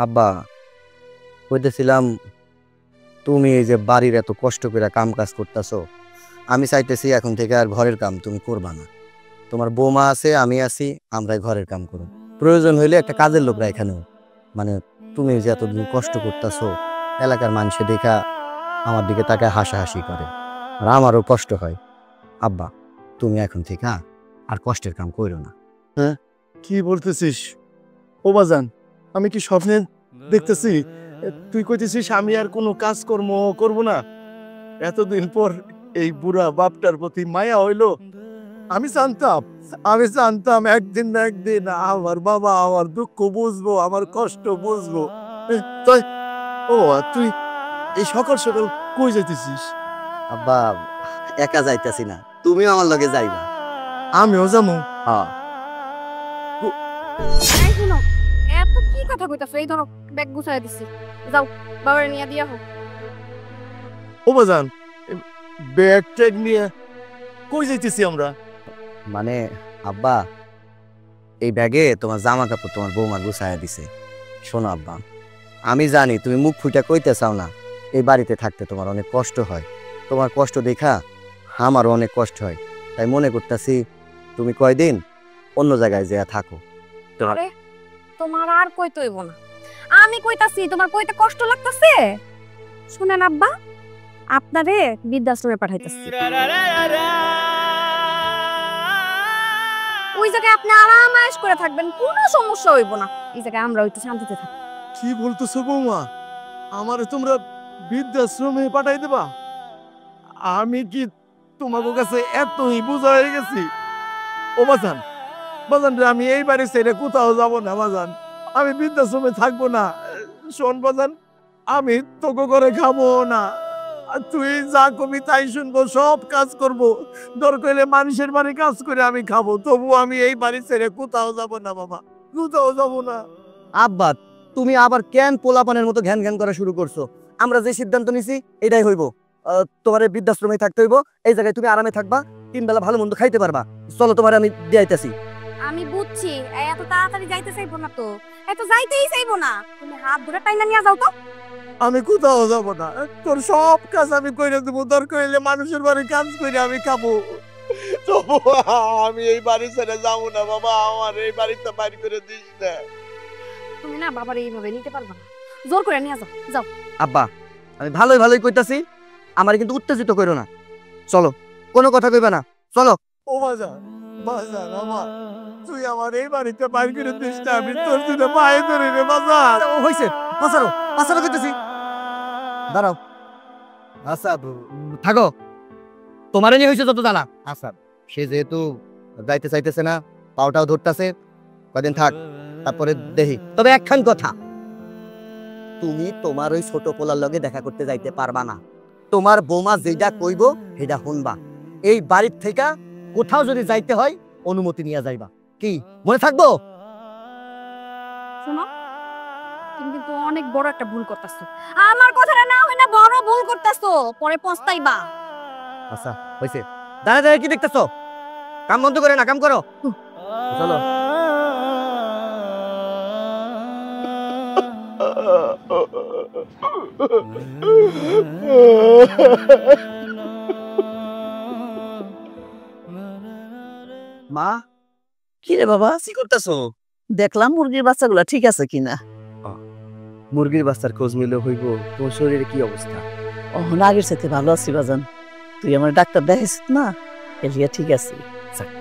আব্বা, কইতেছিলাম তুমি এই যে বাড়ির এত কষ্ট করে কাম কাজ করতেছো, আমি চাইতেছি এখন থেকে আর ঘরের কাম তুমি করবা না। তোমার বৌমা আছে, আমি আছি, আমরাই ঘরের কাম করব। প্রয়োজন হইলে একটা কাজের লোক এখানেও, মানে তুমি যে এতদিন কষ্ট করতেছো, এলাকার মানুষে দেখা আমার দিকে তাকে হাসাহাসি করে, আর আমারও কষ্ট হয়। আব্বা, তুমি এখন থেকে আর কষ্টের কাম করো না। হ্যাঁ, কি বলতেছিস ও বাজান? আমি কি স্বপ্নে দেখতেছি? তুই কইতেছিস আমি আর কোনো কাজকর্ম করব না? এতদিন পর এই বুড়া বাপটার প্রতি মায়া হইলো। আমি জানতাম একদিন না একদিন আমার বাবা আমার দুঃখ বুঝবো, আমার কষ্ট বুঝবো। তাই তুই এই সকাল সকাল কই যাইতেছিস? আব্বা, একা যাইতাছি না, তুমিও আমার লগে যাইবা। আমিও যাবো। হ্যাঁ, এই শুনো, এত কি কথা কইতাছো? এই ধরো, ব্যাগ গুছাই দিছি, যাও বাবারে নিয়ে দিয়া হোক। ও বাজান, ব্যাগ ট্যাগ নিয়ে কই যাইতেছি আমরা? মানে আব্বা, এই ব্যাগে তোমার জামা কাপড় তোমার বৌমা গুছাইয়া দিছে। শোনো আব্বা, আমি জানি তুমি মুখ ফুটা কইতে চাও না, এই বাড়িতে থাকতে তোমার অনেক কষ্ট হয়, তোমার কষ্ট দেখা আমারও অনেক কষ্ট হয়, তাই মনে করতেছি তুমি কয়দিন অন্য জায়গায় যেয়া থাকো। আরে, তোমার আর কইতে হইব না, আমি কইতাছি। তোমার কইতে কষ্ট লাগতাছে? শুনেন আব্বা, আপনারে বৃদ্ধাশ্রমে পাঠাইতাছি। ওই জায়গায় আপনি আরাম আয়েশ করে থাকবেন, কোনো সমস্যা হইব না। এই জায়গায় আমরা একটু শান্তিতে থাকবো। কি বলতেছো বৌমা? আমারে তোমরা বৃদ্ধাশ্রমে পাঠাই দেবা? আমি কি তোমাদের কাছে এতই বোঝা হয়ে গেছি? ও বাজান, বাজান রে, আমি এই বাড়ি ছেড়ে কোথাও যাব না বাজান, আমি বৃদ্ধাশ্রমে থাকবো না। শোন বাজান, আমি তোকে করে খাবো না, আর তুই যা কবি তাই শুনবো, সব কাজ করব। দরকার হলে মানুষের বাড়ি কাজ করে আমি খাবো, তবু আমি এই বাড়ি ছেড়ে কোথাও যাব না বাবা, কোথাও যাব না। আব্বা তুমি আবার কেন পোলাপানের মতো ঘ্যান ঘ্যান করা শুরু করছো? আমরা যে সিদ্ধান্ত নিছি এটাই হইব। তোমার বৃদ্ধাশ্রমে থাকতে হইব, এই জায়গায় তুমি আরামে থাকবা, 3 বেলা ভালো মন্দ খাইতে পারবা। চলো তোমার আমি দিয়াইতেছি। আমি বুঝছি এত তাড়াতাড়ি যাইতে চাইবো না, তো এত যাইতেই চাইবো না। তুমি হাত ধরে টাইনা নিয়ে যাও তো। আমি কোথাও যাব না, তোর সব কাজ আমি করে দেবো, দরকার হলে মানুষের বাড়ি কাজ করে আমি খাবো, তবু আমি এই বাড়ি ছেড়ে যাবো না বাবা, আমার এই বাড়িতে বাড়ি করে দিস না। তুমি না বাবার এইভাবে নিতে পারবা না, জোর করে নিয়ে যাও। যাও আব্বা আমি ভালোই ভালোই কইতাছি, আমার কিন্তু উত্তেজিত করো না। চলো, কোনো কথা কইবা না, চলো। ও বাজার বাজার আমার, তুই আমার এই বাড়িতে বাড়ি করে দিস না, আমি তোর জন্য পায়ে ধরে রে বাজার। হইছে, পাসারো পাসারো কইতাছি, দাঁড়াও। আচ্ছা থাকো, তোমারে নিয়ে হইছে যত জানা। আচ্ছা সে যেহেতু যাইতে চাইতেছে না, পাওটাও ধরতেছে, কদিন থাক, তারপরে দেখি। তবে একখান কথা, তুমি তোমার ওই ছোট পোলার লগে দেখা করতে যাইতে পারবা না। তোমার বৌমা যেটা কইব সেটা শুনবা। এই বাড়ির থেকে কোথাও যদি যাইতে হয় অনুমতি নিয়ে যাইবা, কি মনে থাকবো? শোনো, তুমি কিন্তু অনেক বড় একটা ভুল করতেছো। আমার কথাটা না হয় না, বড় ভুল করতেছো, পরে পস্তাইবা। আচ্ছা হইছে, দাঁড়া দাঁড়া কি দেখতেছো? কাম বন্ধ করে না, কাম করো, চলো। মা, কি রে বাবা? কি করতেছো? দেখলাম মুরগির বাচ্চাগুলা ঠিক আছে কিনা। মুরগির বাচ্চার খোঁজ মিলে হইব, তোমার শরীরে কি অবস্থা? আগের সাথে ভালো আছি বাজান, তুই আমার ডাক্তার দেখাইছিস না, এলিয়া ঠিক আছে।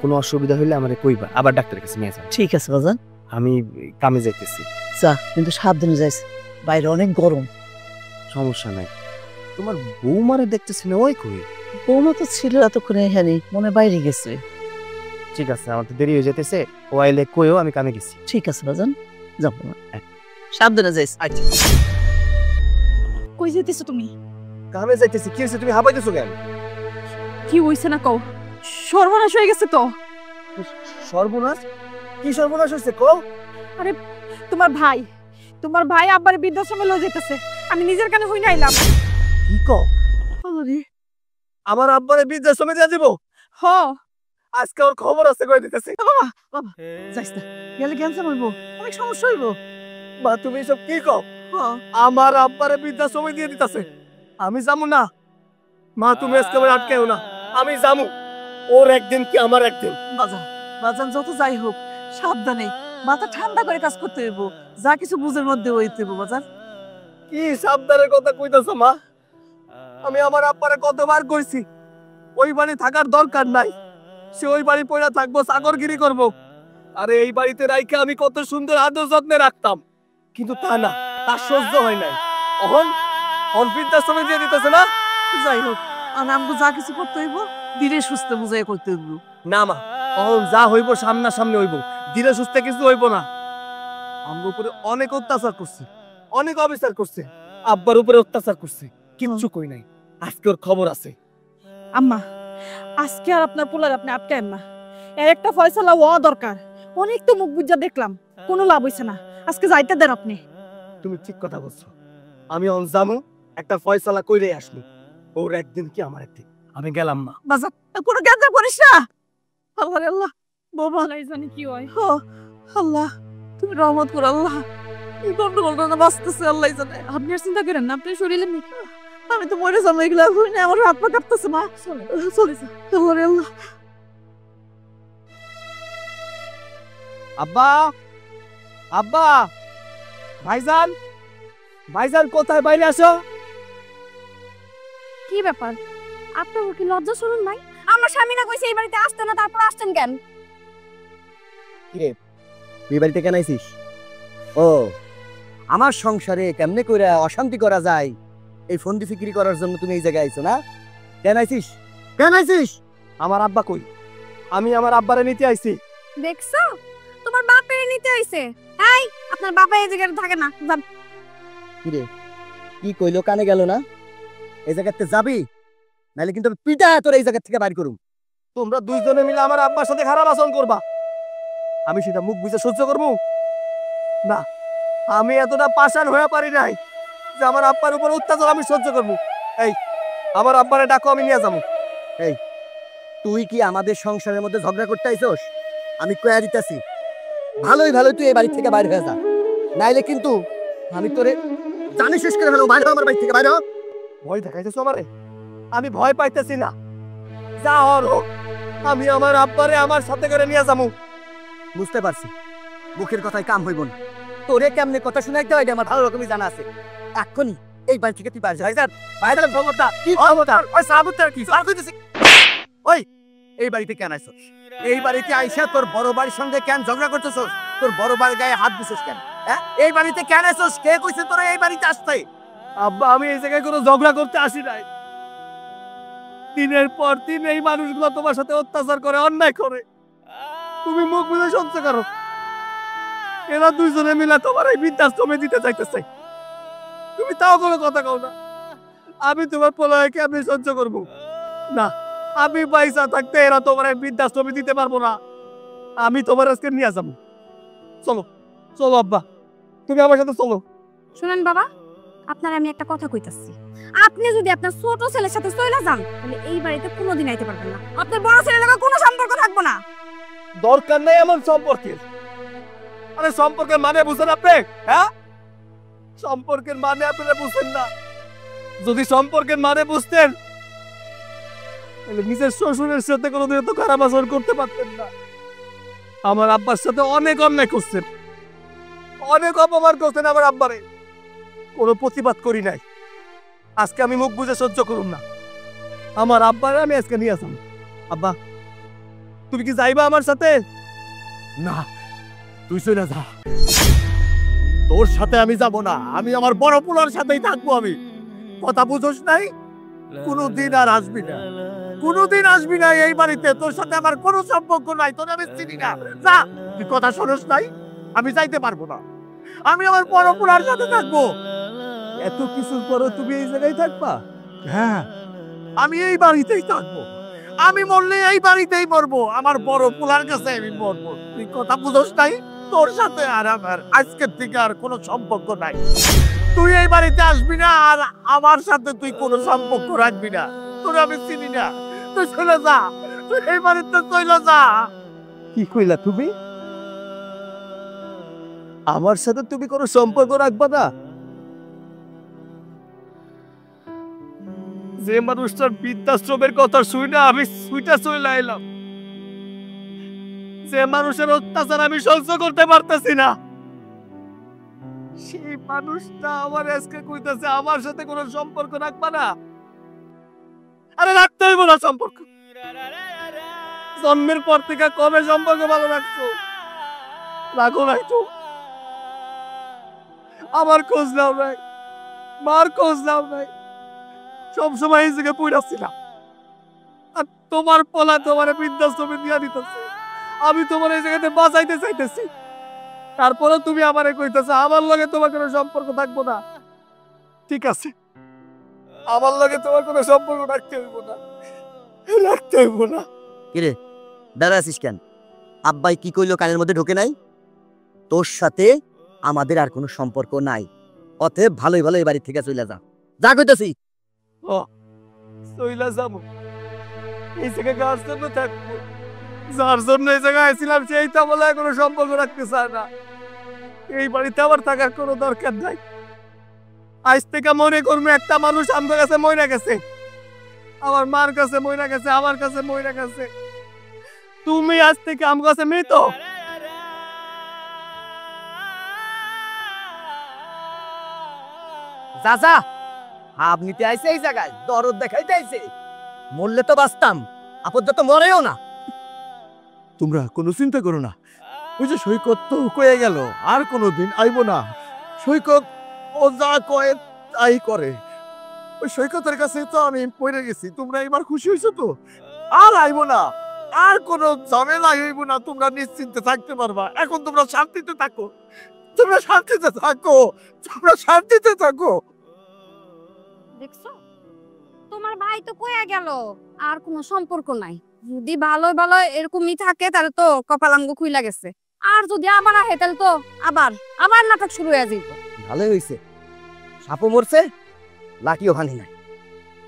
কোনো অসুবিধা হইলে আমারে কইবা, আবার ডাক্তারের কাছে নিয়ে যান। ঠিক আছে বাজান, আমি কামে যাইতেছি। যা, কিন্তু সাবধানে যাইস, বাইরে অনেক গরম। সমস্যা নাই। তোমার বৌমারে দেখতেছি না, ওই কই? বৌমা তো ছিল এতক্ষণে, এখানে মনে বাইরে গেছে। ঠিক আছে, আমার তো দেরি হয়ে যেতেছে, ও আইলে কইও আমি কামে গেছি। ঠিক আছে বাজান, যাও সাবধানে যাইস। আচ্ছা, কই যেতেছো তুমি? কামে যাইতেছি। কি হয়েছে, তুমি হাঁপাইতেছো কেন? কি হইছে না কও? সর্বনাশ হয়ে গেছে তো। সর্বনাশ? কি সর্বনাশ হয়েছে কও? তোমার ভাই আব্বার বৃদ্ধাশ্রমে লয়ে যেতেছে, আমি নিজের কানে হই নাইলাম। কি কও? আমার আব্বারে বৃদ্ধাশ্রমে দিয়ে দিব? হ, আজকে ওর খবর আছে, কই দিতেছে। যাইস না, গেলে ক্যান্সার হইব, অনেক সমস্যা হইব। মা তুমি সব কি কও? আমার আব্বারে বৃদ্ধাশ্রমে দিয়ে দিতেছে, আমি যাবো না। মা তুমি আজকে আমার আটকেও না, আমি যাবো। ওর একদিন কি আমার একদিন। বাজান বাজান, যত যাই হোক সাবধানে, মাথা ঠান্ডা করে কাজ করতে হইব, যা কিছু বুঝের মধ্যে হইতে হইব বাজান। কি সাবধানের কথা কইতাছো মা? আমি আমার আব্বারে কতবার কইছি ওই বাড়ি থাকার দরকার নাই, সে ওই বাড়ি পয়রা থাকবো, চাকরগিরি করব। আরে এই বাড়িতে রাইখা আমি কত সুন্দর আদর যত্নে রাখতাম, কিন্তু তা না, তার সহ্য হয় নাই। অহন বৃদ্ধাশ্রমে দিয়ে দিতেছে না। যাই হোক, আর আমগো যা কিছু করতে হইব ধীরে সুস্থ বুঝাই করতে হইব। না মা, অহন যা হইব সামনাসামনি হইব, ধীরে সুস্থে কিছু হইব না। আমার উপরে অনেক অত্যাচার করছে, অনেক অবিচার করছে, আব্বার উপরে অত্যাচার করছে, কিচ্ছু কই নাই। আজকে ওর খবর আছে। আম্মা, আজকে আর আপনার পোলার আপনি আটকায়েন না, এর একটা ফয়সালা হওয়া দরকার। অনেক তো মুখ বুঝা দেখলাম, কোনো লাভ হইছে না, আজকে যাইতে দেন আপনি। তুমি ঠিক কথা বলছো, আমি অন যামু, একটা ফয়সালা কইরে আসনি। ওর একদিন কি আমার একদিন, আমি গেলাম মা। বাজান, কোনো ক্যান্সার করিস না। আল্লাহ রে আল্লাহ, বাবা জানি কি হয়। আল্লাহ, তুমি রহমত করো আল্লাহ, কি গন্ডগোল না বাঁচতেছে আল্লাহ জানে। আপনি আর চিন্তা করেন না, আপনার শরীরে আমি তো মরে যাবো, এগুলা হই না, আমার হাত পা কাঁপতেছে মা। চলে যা, আল্লাহ রে আল্লাহ। আব্বা, আব্বা, ভাইজান, ভাইজান কোথায়, বাইরে আসো। কি ব্যাপার, আপনার কি লজ্জা শরম নাই? আমার স্বামী না কইছে এই বাড়িতে আসতে না, তারপর আসছেন কেন? কিরে, তুই বাড়িতে কেন আইছিস? ও, আমার সংসারে কেমনে করে অশান্তি করা যায় এই ফন্দি ফিকিরি করার জন্য তুমি এই জায়গায় আইছো না? কেন আইছিস? কেন আইছিস? আমার আব্বা কই? আমি আমার আব্বারে নিতে আইছি। দেখছো, তোমার বাপের নিতে হইছে। এই, আপনার বাবা এই জায়গায় থাকে না, যান। কিরে, কি কইলো, কানে গেল না? এই জায়গাতে যাবি, নাহলে কিন্তু আমি পিটা তোর এই জায়গা থেকে বাইর করুম। তোমরা দুইজনে মিলে আমার আব্বার সাথে খারাপ আচরণ করবা, আমি সেটা মুখ বুঝে সহ্য করবো না। আমি এতটা পাষাণ হয়ে পারি নাই যে আমার আব্বার উপর অত্যাচার আমি সহ্য করবো। এই আমার আব্বারে ডাকো, আমি নিয়ে যাবো। তুই কি আমাদের সংসারের মধ্যে ঝগড়া করতে আইছস? আমি কয়া দিতেছি, ভালোই ভালোই তুই এই বাড়ি থেকে বাইরে হয়ে যা, নাইলে কিন্তু আমি তোরে জানি শেষ করে ফেলবো। বাইরে হ আমার বাড়ি থেকে, বাইরে হ। ভয় দেখাইতেছো আমারে? আমি ভয় পাইতেছি না, যা হওয়ার হোক। আমি আমার আব্বারে আমার সাথে করে নিয়ে যাবো। বুঝতে পারছি, মুখের কথায় কাম হইব না। তোরে কেমনে কথা শুনাইতে হয় আমার ভালো রকমই জানা আছে। এক্ষুনি এই বাড়ি থেকে তুই বাইরে যা। বাইরে খবরটা কি খবরটা? ওই সাবুতার কি আর কইতেছি? ওই এই বাড়িতে কেন আইছস? এই বাড়িতে আইসা তোর বড় বাড়ির সঙ্গে কেন ঝগড়া করতেছস? তোর বড় বাড়ির গায়ে হাত দিছস কেন? হ্যাঁ, এই বাড়িতে কেন আইছস? কে কইছে তোরা এই বাড়িতে আসতে? আব্বা, আমি এই জায়গায় কোনো ঝগড়া করতে আসি নাই। দিনের পর দিন এই মানুষগুলো তোমার সাথে অত্যাচার করে, অন্যায় করে, তুমি মুখ বুঝে সহ্য করো। এরা দুইজনে মিলে তোমার এই বৃদ্ধাশ্রমে দিতে চাইতেছে, তুমি তাও কোনো কথা কও না। আমি তোমার পোলাকে আমি সহ্য করবো না। আমি পয়সা থাকতে এরা তোমার এই বৃদ্ধাশ্রমে দিতে পারবো না। আমি তোমার আজকে নিয়ে যাবো। চলো চলো আব্বা, তুমি আমার সাথে চলো। শুনেন বাবা, আপনার আমি একটা কথা কইতাছি, আপনি যদি আপনার ছোট ছেলের সাথে চলে যান তাহলে এই বাড়িতে কোনোদিন আইতে পারবেন না। আপনার বড় ছেলের লগে কোনো সম্পর্ক থাকবো না। দরকার নেই এমন সম্পর্কের। আরে সম্পর্কের মানে বুঝেন আপনি? হ্যাঁ, সম্পর্কের মানে আপনারা বুঝেন না। যদি সম্পর্কের মানে বুঝতেন তাহলে নিজের শ্বশুরের সাথে কোনোদিন এত খারাপ আচরণ করতে পারতেন না। আমার আব্বার সাথে অনেক অন্যায় করছেন, অনেক অপমান করছেন আমার আব্বারে, কোনো প্রতিবাদ করি নাই। আজকে আমি মুখ বুঝে সহ্য করুন না। আমার আব্বারে আমি আজকে নিয়ে আসলাম। আব্বা, তুমি কি যাইবা আমার সাথে? না, তুই চলে যা। তোর সাথে আমি যাব না, আমি আমার বড় পোলার সাথেই থাকবো। আমি কথা বুঝোস নাই? কোনোদিন আর আসবি না, কোনোদিন আসবি না এই বাড়িতে। তোর সাথে আমার কোনো সম্পর্ক নাই, তোর আমি চিনি না। যা, তুই কথা শোনস নাই? আমি যাইতে পারবো না, আমি আমার বড় পোলার সাথে থাকবো। এত কিছুর পরও তুমি এই জায়গায় থাকবা? হ্যাঁ, আমি এই বাড়িতেই থাকবো। আমি মরলে এই বাড়িতেই মরবো, আমার বড় পোলার কাছে আমি মরবো। তুই কথা বুঝোস নাই? তোর সাথে আর আমার আজকের থেকে আর কোনো সম্পর্ক নাই। তুই এই বাড়িতে আসবি না, আর আমার সাথে তুই কোনো সম্পর্ক রাখবি না। তোর আমি চিনি না, তুই চলে যা, তুই এই বাড়িতে চলে যা। কি কইলা তুমি? আমার সাথে তুমি কোনো সম্পর্ক রাখবা না? যে মানুষটার বৃদ্ধাশ্রমের কথা শুই না আমি সুইটা চলে এলাম, যে মানুষের অত্যাচার আমি সহ্য করতে পারতেছি না, সেই মানুষটা আমার আজকে কইতাছে আমার সাথে কোনো সম্পর্ক রাখবা না। আরে রাখতে হইব না সম্পর্ক। জন্মের পর থেকে কবে সম্পর্ক ভালো রাখছো? রাখো নাই তো। আমার খোঁজ নাও নাই, মার খোঁজ নাও নাই, সবসময় এই জায়গায় পড়াচ্ছিলাম। আর তোমার পোলা তোমার বৃদ্ধাশ্রমে দিয়া দিতেছে, আমি তোমার এই জায়গাতে বাঁচাইতে চাইতেছি, তারপরে তুমি আমারে কইতেছো আমার লগে তোমার কোনো সম্পর্ক থাকবো না। ঠিক আছে, আমার লগে তোমার কোনো সম্পর্ক রাখতে হইব না, রাখতে হইব না। কিরে দাঁড়া আছিস কেন? আব্বাই কি কইলো কানের মধ্যে ঢোকে নাই? তোর সাথে আমাদের আর কোনো সম্পর্ক নাই, অতএব ভালোই ভালো এই বাড়ি থেকে চলে যা। যা কইতাছি। চইলা যাবো, এই জায়গায় যাওয়ার জন্য থাকবো। যার জন্য এই জায়গায় আসছিলাম সেই তো বলে কোনো সম্পর্ক রাখতে চায় না। এই বাড়িতে আমার থাকার কোনো দরকার নাই। আজ থেকে মনে করবো একটা মানুষ আমার কাছে মইরা গেছে, আমার মার কাছে মইরা গেছে, আমার কাছে মইরা গেছে। তুমি আজ থেকে আমার কাছে মৃত। চাচা আপনি তো আইছে এই জায়গায় দরদ দেখাইতে আইছে। মরলে তো বাঁচতাম, আপাতত মরেও না। তোমরা কোনো চিন্তা করো না। ওই যে সৈকত তো কয়ে গেল আর কোনোদিন আইব না। সৈকত ও যা কয়ে তাই করে। ওই সৈকতের কাছে তো আমি পড়ে গেছি। তোমরা এবার খুশি হয়েছো তো? আর আইব না, আর কোনো ঝামেলা হইব না। তোমরা নিশ্চিন্তে থাকতে পারবা। এখন তোমরা শান্তিতে থাকো, তোমরা শান্তিতে থাকো, তোমরা শান্তিতে থাকো। দেখছো তোমার ভাই তো কইয়া গেল আর কোনো সম্পর্ক নাই। যদি ভালো ভালো এরকমই থাকে তাহলে তো কপালাঙ্গ খুইলা গেছে। আর যদি আবার আহে তাহলে তো আবার আবার নাটক শুরু হয়ে যাইব। ভালোই হইছে, সাপও মরছে, লাঠিও ভাঙি নাই,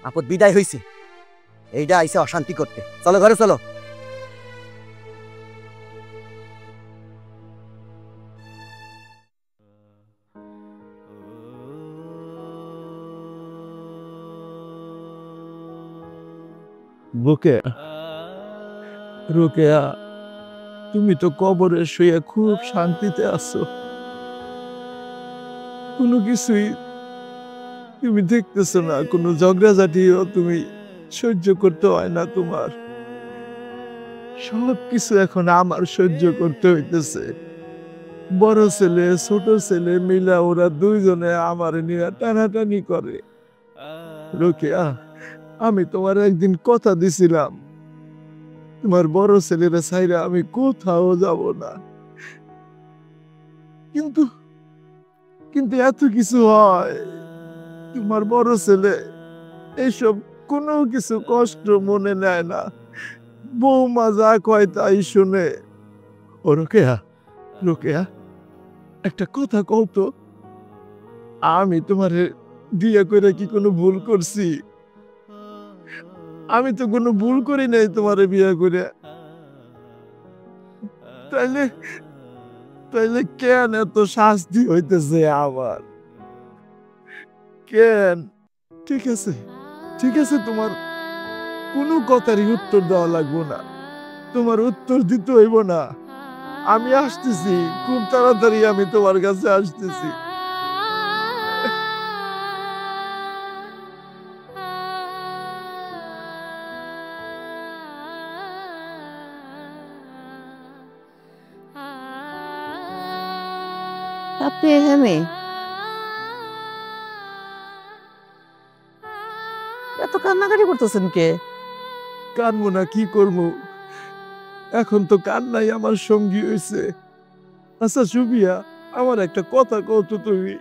আপদ বিদায় হইছে। এইটা আইসে অশান্তি করতে। চলো ঘরে চলো। বুকে রোকেয়া, তুমি তো কবরে শুয়ে খুব শান্তিতে আছো, কোনো কিছুই তুমি দেখতেছো না, কোনো ঝগড়াঝাটিও তুমি সহ্য করতে হয় না তোমার। সব কিছু এখন আমার সহ্য করতে হইতেছে। বড় ছেলে ছোট ছেলে মিলা ওরা দুইজনে আমার নিয়ে টানাটানি করে। রোকেয়া, আমি তোমার একদিন কথা দিছিলাম, তোমার বড় ছেলেরা ছাইরা আমি কোথাও যাব না, কিন্তু কিন্তু এত কিছু হয়। তোমার বড় ছেলে এইসব কোনো কিছু কষ্ট মনে নেয় না, বৌমা যা কয় তাই শুনে। ও রোকেয়া, রোকেয়া, একটা কথা কও তো, আমি তোমারে বিয়ে করে কি কোনো ভুল করছি? আমি তো কোনো ভুল করি নাই তোমারে বিয়ে করে। তাইলে তাইলে কেন এত শাস্তি হইতেছে আমার? কেন? ঠিক আছে, ঠিক আছে, তোমার কোনো কথারই উত্তর দেওয়া লাগবো না, তোমার উত্তর দিতে হইব না। আমি আসতেছি, খুব তাড়াতাড়ি আমি তোমার কাছে আসতেছি। আপনি এখানে এত কান্নাকাটি করতেছেন কে? কানবো না কি করবো, এখন তো কান্নাই আমার সঙ্গী হয়েছে। আচ্ছা সুবিয়া, আমার একটা কথা কও তো তুমি,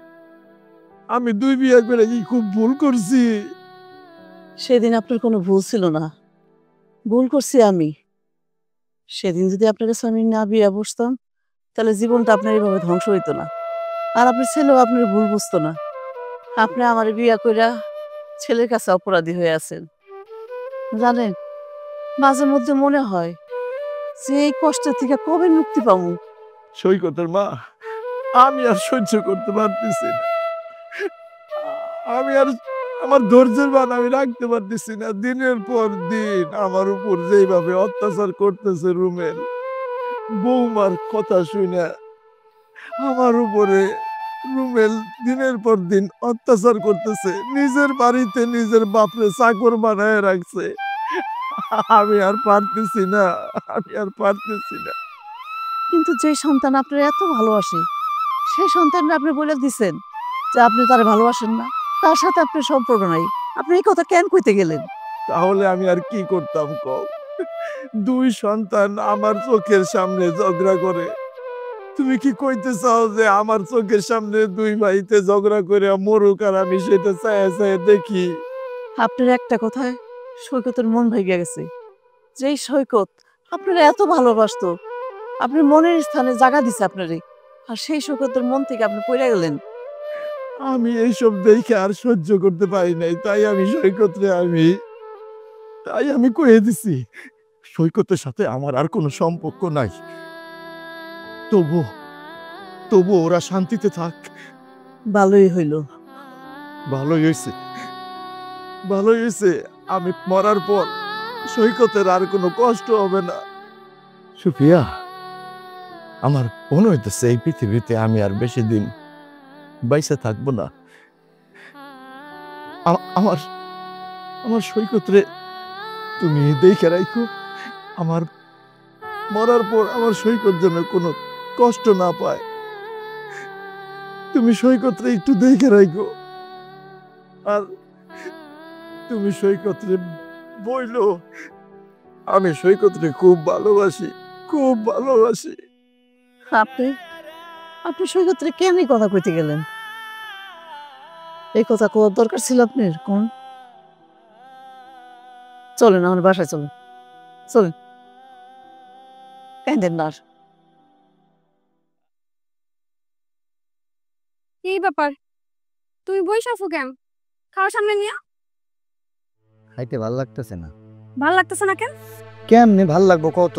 আমি 2 বিয়ে করে কি খুব ভুল করছি? সেদিন আপনার কোনো ভুল ছিল না, ভুল করছি আমি। সেদিন যদি আপনার কাছে আমি না বিয়ে বসতাম তাহলে জীবনটা আপনার এইভাবে ধ্বংস হইতো না, আর আপনার ছেলেও আপনার ভুল বুঝতো না। আপনি আমার বিয়ে কইরা ছেলের কাছে অপরাধী হয়ে আছেন। জানেন, মাঝে মধ্যে মনে হয় যে এই কষ্টের থেকে কবে মুক্তি পাবো। সৈকতের মা, আমি আর সহ্য করতে পারতেছি না, আমি আর আমার ধৈর্যের বান আমি রাখতে পারতেছি না। দিনের পর দিন আমার উপর যেভাবে অত্যাচার করতেছে রুমেল, বৌমার কথা শুনে আমার উপরে রুমেল দিনের পর দিন অত্যাচার করতেছে, নিজের বাড়িতে নিজের বাপরে চাকর বানায় রাখছে। আমি আর পারতেছি না, আমি আর পারতেছি না। কিন্তু যে সন্তান আপনার এত ভালোবাসে সেই সন্তানরা আপনি বলে দিছেন যে আপনি তার ভালোবাসেন না, তার সাথে আপনার সম্পর্ক নাই। আপনি এই কথা কেন কইতে গেলেন? তাহলে আমি আর কি করতাম কও? 2 সন্তান আমার চোখের সামনে ঝগড়া করে। তুমি কি কইতে চাও যে আমার চোখের সামনে 2 ভাইতে ঝগড়া করে মরুক আর আমি সেটা চায়া চায়া দেখি? আপনার একটা কথায় সৈকতের মন ভেঙে গেছে। যেই সৈকত আপনারা এত ভালোবাসতো, আপনি মনের স্থানে জায়গা দিছে আপনারে, আর সেই সৈকতের মন থেকে আপনি পড়ে গেলেন। আমি এইসব দেখে আর সহ্য করতে পারি নাই, তাই আমি সৈকতরে তাই আমি কয়ে দিছি সৈকতের সাথে আমার আর কোনো সম্পর্ক নাই। তবু তবু ওরা শান্তিতে থাক। ভালোই হইল। ভালোই হয়েছে, ভালোই হয়েছে। আমি মরার পর সৈকতের আর কোনো কষ্ট হবে না। সুফিয়া, আমার মনে হইতেছে এই পৃথিবীতে আমি আর বেশি দিন বাইসে থাকবো না। আমার আমার সৈকতরে তুমি দেখে রাখো, আমার মরার পর আমার সৈকত যেন কোনো কষ্ট না পায়। তুমি সৈকতরে একটু দেখে রাখো, আর তুমি সৈকতরে বইলো আমি সৈকতরে খুব ভালোবাসি, খুব ভালোবাসি। আপনি আপনি সৈকতরে কেন এই কথা কইতে গেলেন? এই কথা কোয়ার দরকার ছিল আপনার? কোন চলেন আমার বাসায় চলুন, চলুন, কেন না? কি ব্যাপার, তুমি বইসা আছো কেন? খাওয়ার সামনে নিয়ে। খাইতে ভাল লাগতেছে না। ভাল লাগতেছে না কেন? কেমনে ভাল লাগবো কত?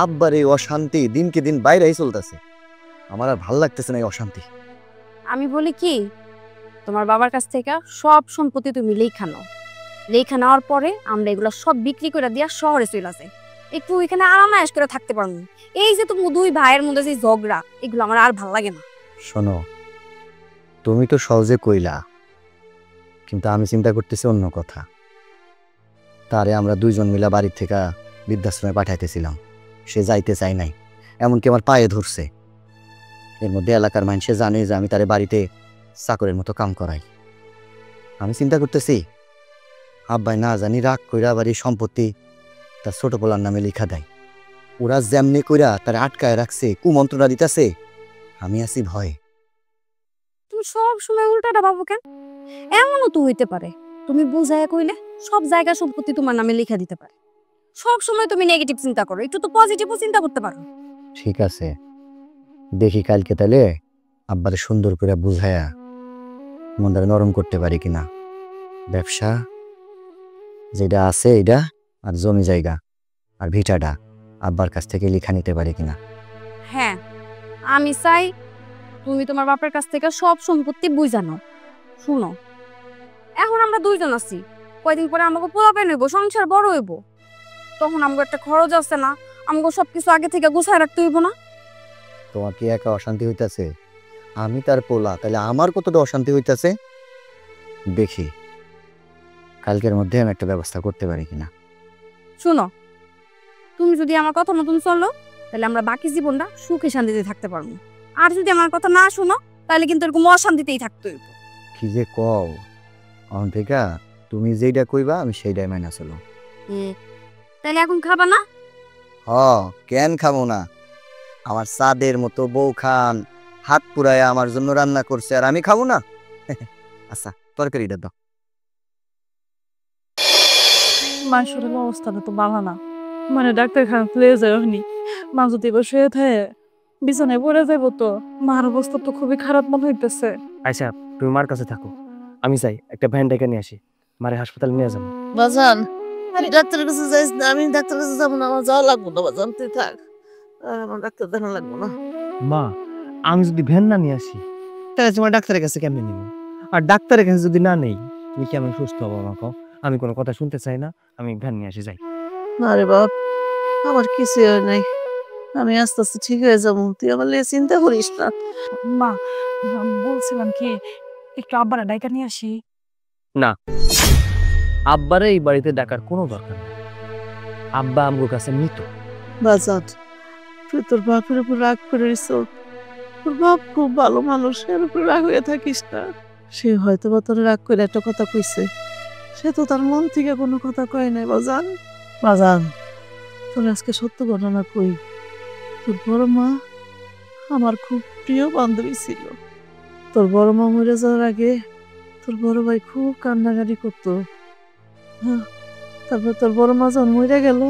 আব্বার এই অশান্তি দিনকে দিন বাইরেই চলতেছে, আমার আর ভাল লাগতেছে না এই অশান্তি। আমি বলি কি, তোমার বাবার কাছ থেকে সব সম্পত্তি তুমি লেখা নাও। লেখা নেওয়ার পরে আমরা এগুলো সব বিক্রি করে দিয়া শহরে চলে আসে, একটু এখানে আরামায়েশ করে থাকতে পারবো। এই যে তুমি দুই ভাইয়ের মধ্যে যে ঝগড়া, এগুলো আমার আর ভাল লাগে না। শোনো, তুমি তো সহজে কইলা, কিন্তু আমি চিন্তা করতেছি অন্য কথা। তারে আমরা দুইজন মিলা বাড়ির থেকে বৃদ্ধাশ্রমে পাঠাইতেছিলাম, সে যাইতে চাই নাই, এমনকি আমার পায়ে ধরছে। এর মধ্যে এলাকার মানুষে জানে যে আমি তারে বাড়িতে চাকরের মতো কাম করাই। আমি চিন্তা করতেছি আব্বাই না জানি রাগ কইরা বাড়ির সম্পত্তি তার ছোট পোলার নামে লেখা দেয়। ওরা যেমনি কইরা তারে আটকায় রাখছে, কুমন্ত্রণা দিতেছে, আমি আছি ভয়ে। তুমি সব সময় উল্টাটা ভাবো কেন? এমনও তো হইতে পারে তুমি বুঝাইয়া কইলে সব জায়গা সম্পত্তি তোমার নামে লেখা দিতে পারে। সব সময় তুমি নেগেটিভ চিন্তা করো, একটু তো পজিটিভও চিন্তা করতে পারো। ঠিক আছে, দেখি কালকে তাহলে আব্বারে সুন্দর করে বুঝায়া মনটা নরম করতে পারি কিনা। ব্যবসা যেটা আছে এটা, আর জমি জায়গা আর ভিটাটা আব্বার কাছ থেকে লেখা নিতে পারি কিনা। হ্যাঁ, আমি চাই তুমি তোমার বাপের কাছ থেকে সব সম্পত্তি বুঝা নাও। শুনো, এখন আমরা দুইজন আছি, কয়দিন পরে আমাকে পোলাপাইন হইব, সংসার বড় হইব, তখন আমাকে একটা খরচ আছে না? আমাকে সবকিছু আগে থেকে গুছায় রাখতে হইব না? তোমার কি একা অশান্তি হইতাছে? আমি তার পোলা, তাহলে আমার কতটা অশান্তি হইতাছে। দেখি কালকের মধ্যে আমি একটা ব্যবস্থা করতে পারি কিনা। শুনো, তুমি যদি আমার কথা মতন চলো, তাহলে আমরা বাকি জীবনটা সুখে শান্তিতে থাকতে পারবো। আর যদি আমার কথা না শুনো, তাহলে কিন্তু এরকম অশান্তিতেই থাকতে হইব। কি যে কও, অন থেকে তুমি যেইটা কইবা আমি সেইটাই মাইনা চলো। তাহলে এখন খাবা না? হ, কেন খাবো না? আমার চাঁদের মতো বউ খান হাত পুরায় আমার জন্য রান্না করছে, আর আমি খাবো না? আচ্ছা, তরকারিটা দাও। মার শরীরের অবস্থাটা তো ভালো না, মানে ডাক্তারখানা লয়ে যায়নি। মা যদি এবার শুয়ে থাকে বিছানায় পড়ে যাবো তো। মার অবস্থা তো খুবই খারাপ মনে হইতেছে। আচ্ছা, তুমি মার কাছে থাকো, আমি যাই একটা ভ্যান ডেকে নিয়ে আসি, মারে হাসপাতালে নিয়ে যাবো। বাজান, আমি ডাক্তারের কাছে যাইস না, আমি ডাক্তারের কাছে যাবো না, আমার যাওয়া লাগবো না বাজান, তুই থাক, আর আমার ডাক্তার দেখানো লাগবো না। মা, আমি যদি ভ্যান না নিয়ে আসি তাহলে তোমার ডাক্তারের কাছে কেমনে নিব? আর ডাক্তারের কাছে যদি না নেই তুমি কেমন সুস্থ হবো মা কও? আমি কোনো কথা শুনতে চাই না, আমি ভ্যান নিয়ে আসি, যাই। না রে বাপ, আমার কিছু হয় নাই, আমি আস্তে আস্তে ঠিক হয়ে যাবো, তুই আমার লিয়ে চিন্তা করিস না। মা, বলছিলাম কি একটু আব্বারা ডাইকা নিয়ে আসি। না, আব্বারে এই বাড়িতে ডাকার কোনো দরকার নেই, আব্বা আমগো কাছে মৃত। বাজান, তুই তোর বাপের উপর রাগ করে দিস, তোর বাপ খুব ভালো মানুষ, এর উপর রাগ হয়ে থাকিস না। সে হয়তো বা তোর রাগ করে একটা কথা কইছে, সে তো তার মন থেকে কোনো কথা কয় নাই বাজান। বাজান, তোর আজকে সত্য ঘটনা কই, তোর বড় মা আমার খুব প্রিয় বান্ধবী ছিল। তোর বড় মা মরে যাওয়ার আগে তোর বড় ভাই খুব কান্নাকাটি করতো। হ্যাঁ, তারপর তোর বড় মা যখন মরে গেল,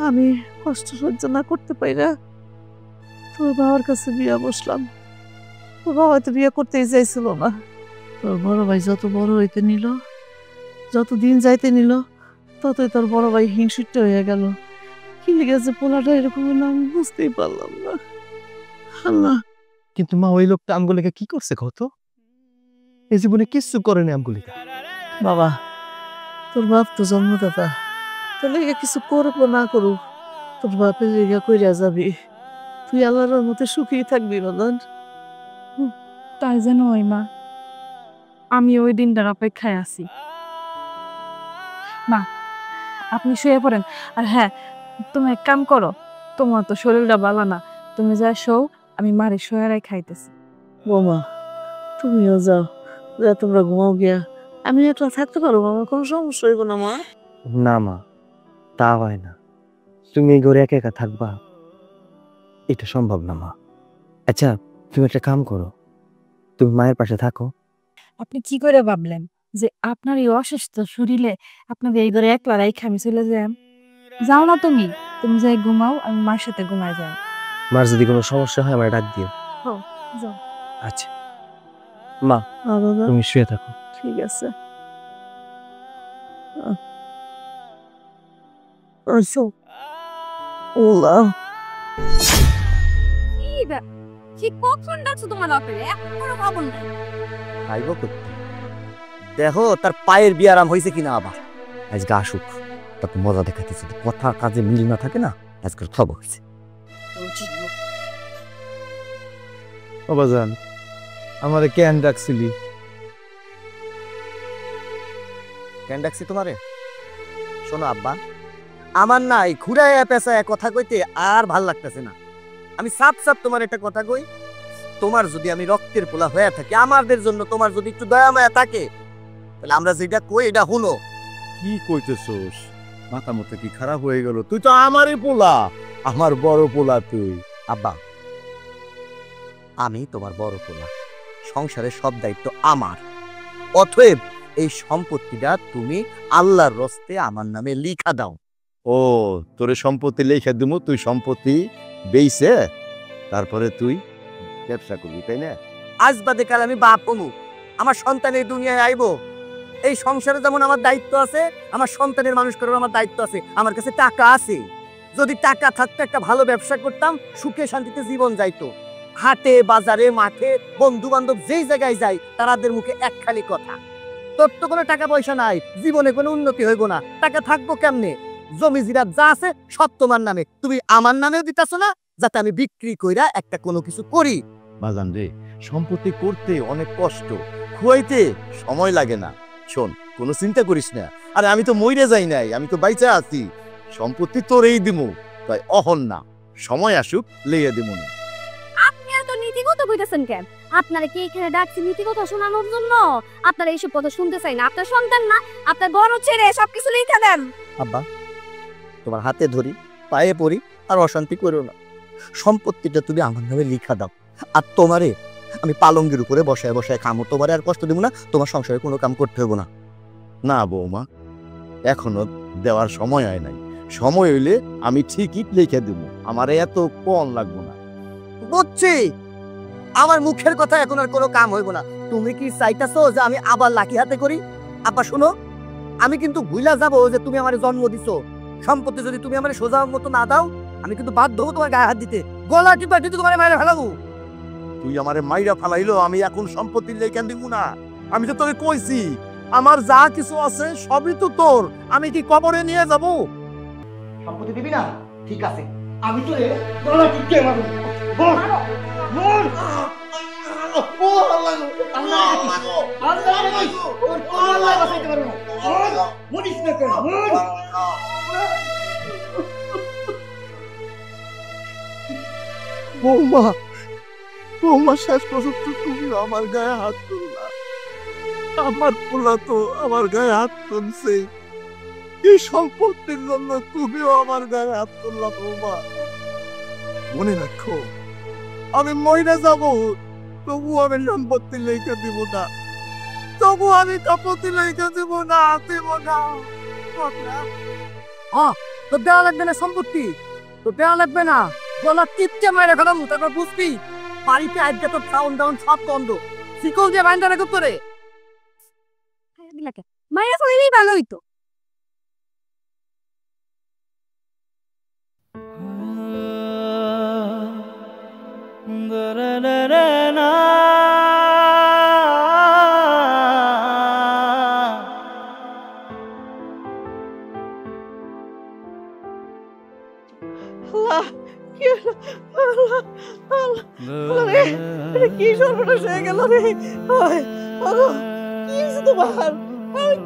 আমি কষ্ট সহ্য না করতে পাইরা তোর বাবার কাছে বিয়া বসলাম। তোর বাবা হয়তো বিয়ে করতেই চাইছিল না। তোর বড় ভাই যত বড় হইতে নিল, যত দিন যাইতে নিল, ততই তোর বড় ভাই হিংসুটে হয়ে গেল। কি লেগেছে পোলাটা এরকম হলো আমি বুঝতেই পারলাম না। আল্লাহ, কিন্তু মা, ওই লোকটা আমগুলিকে কি করছে কত? এই জীবনে কিচ্ছু করেনি আমগুলিকা। বাবা, তোর বাপ তো জন্মদাতা, তোর লেগে কিছু করবো না করুক, তোর বাপের লেগে কইরা যাবি, তুই আল্লাহর মতে সুখী থাকবি বাদান। তাই যেন ওই মা, আমি ওই দিনটার অপেক্ষায় আছি। মা, আপনি শুয়ে পড়েন। আর হ্যাঁ, তুমি এক কাম করো, তোমার তো শরীরটা ভালো না, তুমি যা শোও, আমি মারে শোয়ারাই খাইতেছি। বৌমা, তুমিও যাও, যা তোমরা ঘুমাও গিয়া, আমি একটা থাকতে পারবো, আমার কোনো সমস্যা হইব না মা। না মা, তা হয় না, তুমি এই ঘরে একা একা থাকবা, এটা সম্ভব না মা। আচ্ছা, তুমি একটা কাম করো, তুমি মায়ের পাশে থাকো। আপনি কি করে ভাবলেন যে আপনার এই অসুস্থ শরীরে আপনাদের এই ঘরে একলা রাইখা আমি চলে যাই? যাও না, তুমি তুমি যাই ঘুমাও, আমি মার সাথে ঘুমাই যাই। মার যদি কোনো সমস্যা হয় আমার ডাক দিও। যাও। আচ্ছা মা, বাবা তুমি শুয়ে থাকো। ঠিক আছে। ওলা কি কখন ডাকছো তোমার বাপেরে? এখন কোনো খবর নাই। খাইব করতে দেখো তার পায়ের বিয়ারাম হয়েছে কিনা আবার আজকে আসুক, তাকে মজা দেখাতেছে। কথা কাজে মিল না থাকে না, আজকের খবর হয়েছে। বাবাজান আমারে কেন ডাকছিলি? কেন ডাকছি তোমারে? শোনো আব্বা, আমার নাই ঘুরাইয়া পেঁচায়া কথা কইতে আর ভাল লাগতেছে না। আমি সাপ সাপ তোমার একটা কথা কই, তোমার যদি আমি রক্তের পোলা হয়ে থাকি, আমাদের জন্য তোমার যদি একটু দয়া মায়া থাকে, তাহলে আমরা যেটা কই এটা শুনো। কি কইতেছস? মাথা মতো কি খারাপ হয়ে গেল? তুই তো আমারই পোলা, আমার বড় পোলা তুই। আব্বা, আমি তোমার বড় পোলা, সংসারের সব দায়িত্ব আমার। অতএব এই সম্পত্তিটা তুমি আল্লাহর রস্তে আমার নামে লিখা দাও। ও তোরে সম্পত্তি লেখা দিমু, তুই সম্পত্তি বেইছে তারপরে তুই ব্যবসা করবি, তাই না? আজ বাদে কাল আমি বাপ হমু, আমার সন্তান এই দুনিয়ায় আইবো। এই সংসারে যেমন আমার দায়িত্ব আছে, আমার সন্তানের মানুষ করার আমার দায়িত্ব আছে। আমার কাছে টাকা আছে, যদি টাকা থাকতো একটা ভালো ব্যবসা করতাম, সুখে শান্তিতে জীবন যাইতো। হাটে বাজারে মাঠে বন্ধু বান্ধব যেই জায়গায় যাই, তাদের মুখে এক খালি কথা, তোর তো কোনো টাকা পয়সা নাই, জীবনে কোনো উন্নতি হইব না। টাকা থাকবো কেমনে? জমি জিরাত যা আছে সব তোমার নামে, তুমি আমার নামেও দিতেছো না, যাতে আমি বিক্রি কইরা একটা কোনো কিছু করি। বাজান রে, সম্পত্তি করতে অনেক কষ্ট, খুয়াইতে সময় লাগে না। শোন, কোনো চিন্তা করিস না। আরে আমি তো মইরে যাই নাই, আমি তো বাইচা আছি। সম্পত্তি তোরেই দিমু, তাই অহন না, সময় আসুক লইয়া দিমু না। আপনি এত নীতিগত কইতেছেন কেন? আপনারা কি এখানে ডাকছি নীতিগত শোনানোর জন্য? আপনারা এইসব কথা শুনতে চাই না। আপনার সন্তান না, আপনার বড় ছেলে, সবকিছু লিখে দেন। আব্বা, তোমার হাতে ধরি, পায়ে পড়ি, আর অশান্তি করো না। সম্পত্তিটা তুমি আমার নামে লিখা দাও, আর তোমারে আমি পালঙ্গের উপরে বসায় বসায় খামো। তোমারে আর কষ্ট দেবো না, তোমার সংসারে কোনো কাম করতে হবো না। না বৌমা, এখনো দেওয়ার সময় হয় নাই। সময় হইলে আমি ঠিকই লিখে দিব, আমারে এত কম লাগবো না। বুঝছি, আমার মুখের কথা এখন আর কোনো কাম হইব না। তুমি কি চাইতেছো যে আমি আবার লাঠি হাতে করি? আব্বা শোনো, আমি কিন্তু ভুলা যাবো যে তুমি আমার জন্ম দিছো। সম্পত্তি যদি তুমি আমার সোজা মতো না দাও, আমি কিন্তু বাধ্য হবো তোমার গায়ে হাত দিতে। গলা টিপা টিপে তোমার মায়ের ফেলাবো। তুই আমারে মাইরা ফালাইলো, আমি এখন সম্পত্তির লেখা দিব না। আমি তো তোকে কইছি, আমার যা কিছু আছে সবই তো তোর, আমি কি কবরে নিয়ে যাব? সম্পত্তি দিবি না? ঠিক আছে, আমি তো গলা টিপে মারবো। বল বল। বৌমা, বৌমা, শেষ পর্যন্ত তুমি আমার গায়ে হাত তুললা। আমার পোলা তো আমার গায়ে হাত তুলছে, এই সম্পত্তির জন্য তুমিও আমার গায়ে হাত তুললা। বৌমা, মনে রাখো, আমি মইরা যাব, তবু আমি সম্পত্তি লেখা দিব না, তবু আমি সম্পত্তি লেখা দিব না, দিব না। তো দেওয়া লাগবে না সম্পত্তি, তো দেওয়া লাগবে না। গলা টিপতে মায়ের ফেলাবো, তারপর বুঝবি বাড়িতে আজকে তো খাওন দাওন সব বন্ধ। শিকল দিয়ে বাইন্দা রেখে তোরে। মায়ের ফেলেই ভালো হইতো। কি সর্বনাশ হয়ে গেল রে? কি হয়েছে তোমার?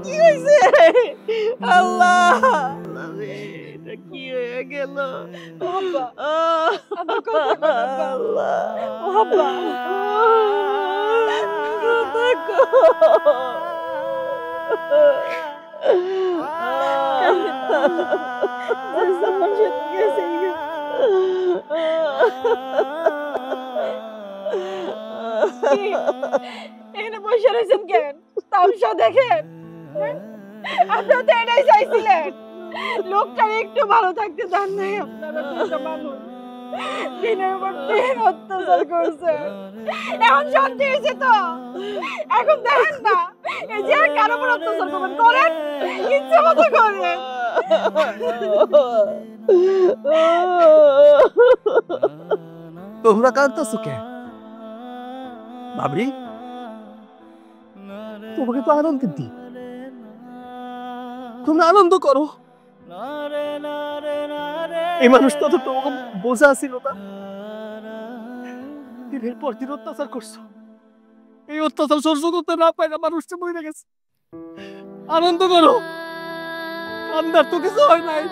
কি হয়েছে? আল্লাহ, এটা কি হয়ে গেল? এখানে বসে রয়েছেন কেন? তামসা দেখেন, আপনারা তো এটাই চাইছিলেন, লোকটার একটু ভালো থাকতে চান নাই আপনারা। দুইটা মানুষ দিনের পর দিন অত্যাচার করছে, এখন শান্তি হয়েছে তো? এখন দেখেন না, এই যে আর কারো উপর অত্যাচার করবেন, করেন ইচ্ছে মতো করেন। তোমরা কাঁদতেছো কে? বাবরি, তোমাকে তো আনন্দ দিই, তোমরা আনন্দ করো। এই মানুষটা তো তোমাকে বোঝা ছিল না, দিনের পর দিন অত্যাচার করছো। এই অত্যাচার সহ্য করতে না পাই না মানুষটা মরে গেছে। আনন্দ করো, কান্দার তো কিছু হয় নাই।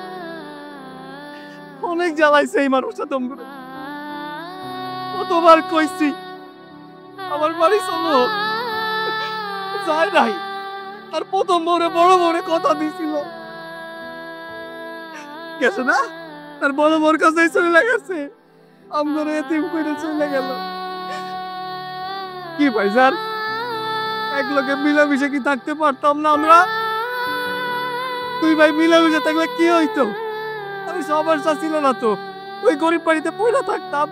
অনেক জ্বালাইছে এই মানুষটা তোমরা, কতবার কইছি আমার বাড়ি চলো, যায় নাই। আর প্রথম বড় বড় কথা দিছিল, গেছে না? তার বড় বড় কাছেই চলে গেছে, আমরা এতিম করে চলে গেল। কি ভাই স্যার, এক লোকে মিলামিশে কি থাকতে পারতাম না আমরা? তুই ভাই মিলামিশে থাকলে কি হইতো? আমি সবার ছিল না তো, ওই গরিব বাড়িতে পড়ে থাকতাম,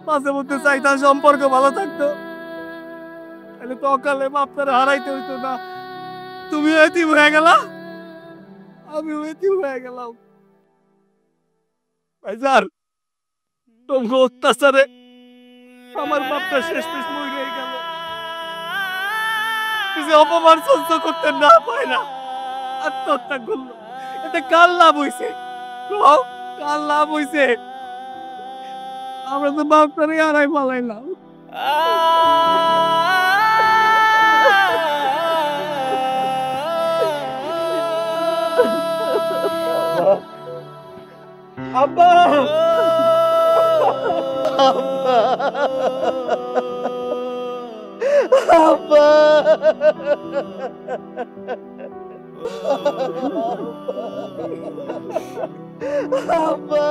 মাঝে মধ্যে চাইতাম সম্পর্ক ভালো থাকতো, তাহলে তো অকালে বাপটারে হারাইতে হইতো না। তুমি এতিম হয়ে গেলা, আমি এতিম হয়ে গেলাম। ভাই স্যার, তোমাকে অত্যাচারে আমার বাপটা শেষ পেশ মরে গেল। যে অপমান সহ্য করতে না পায় না আত্মহত্যা করলো, এতে কার লাভ হইছে? কার লাভ হইছে? আমরা তো বাপটারে হারাই পালাইলাম। আব্বা, আব্বা, আব্বা, আব্বা।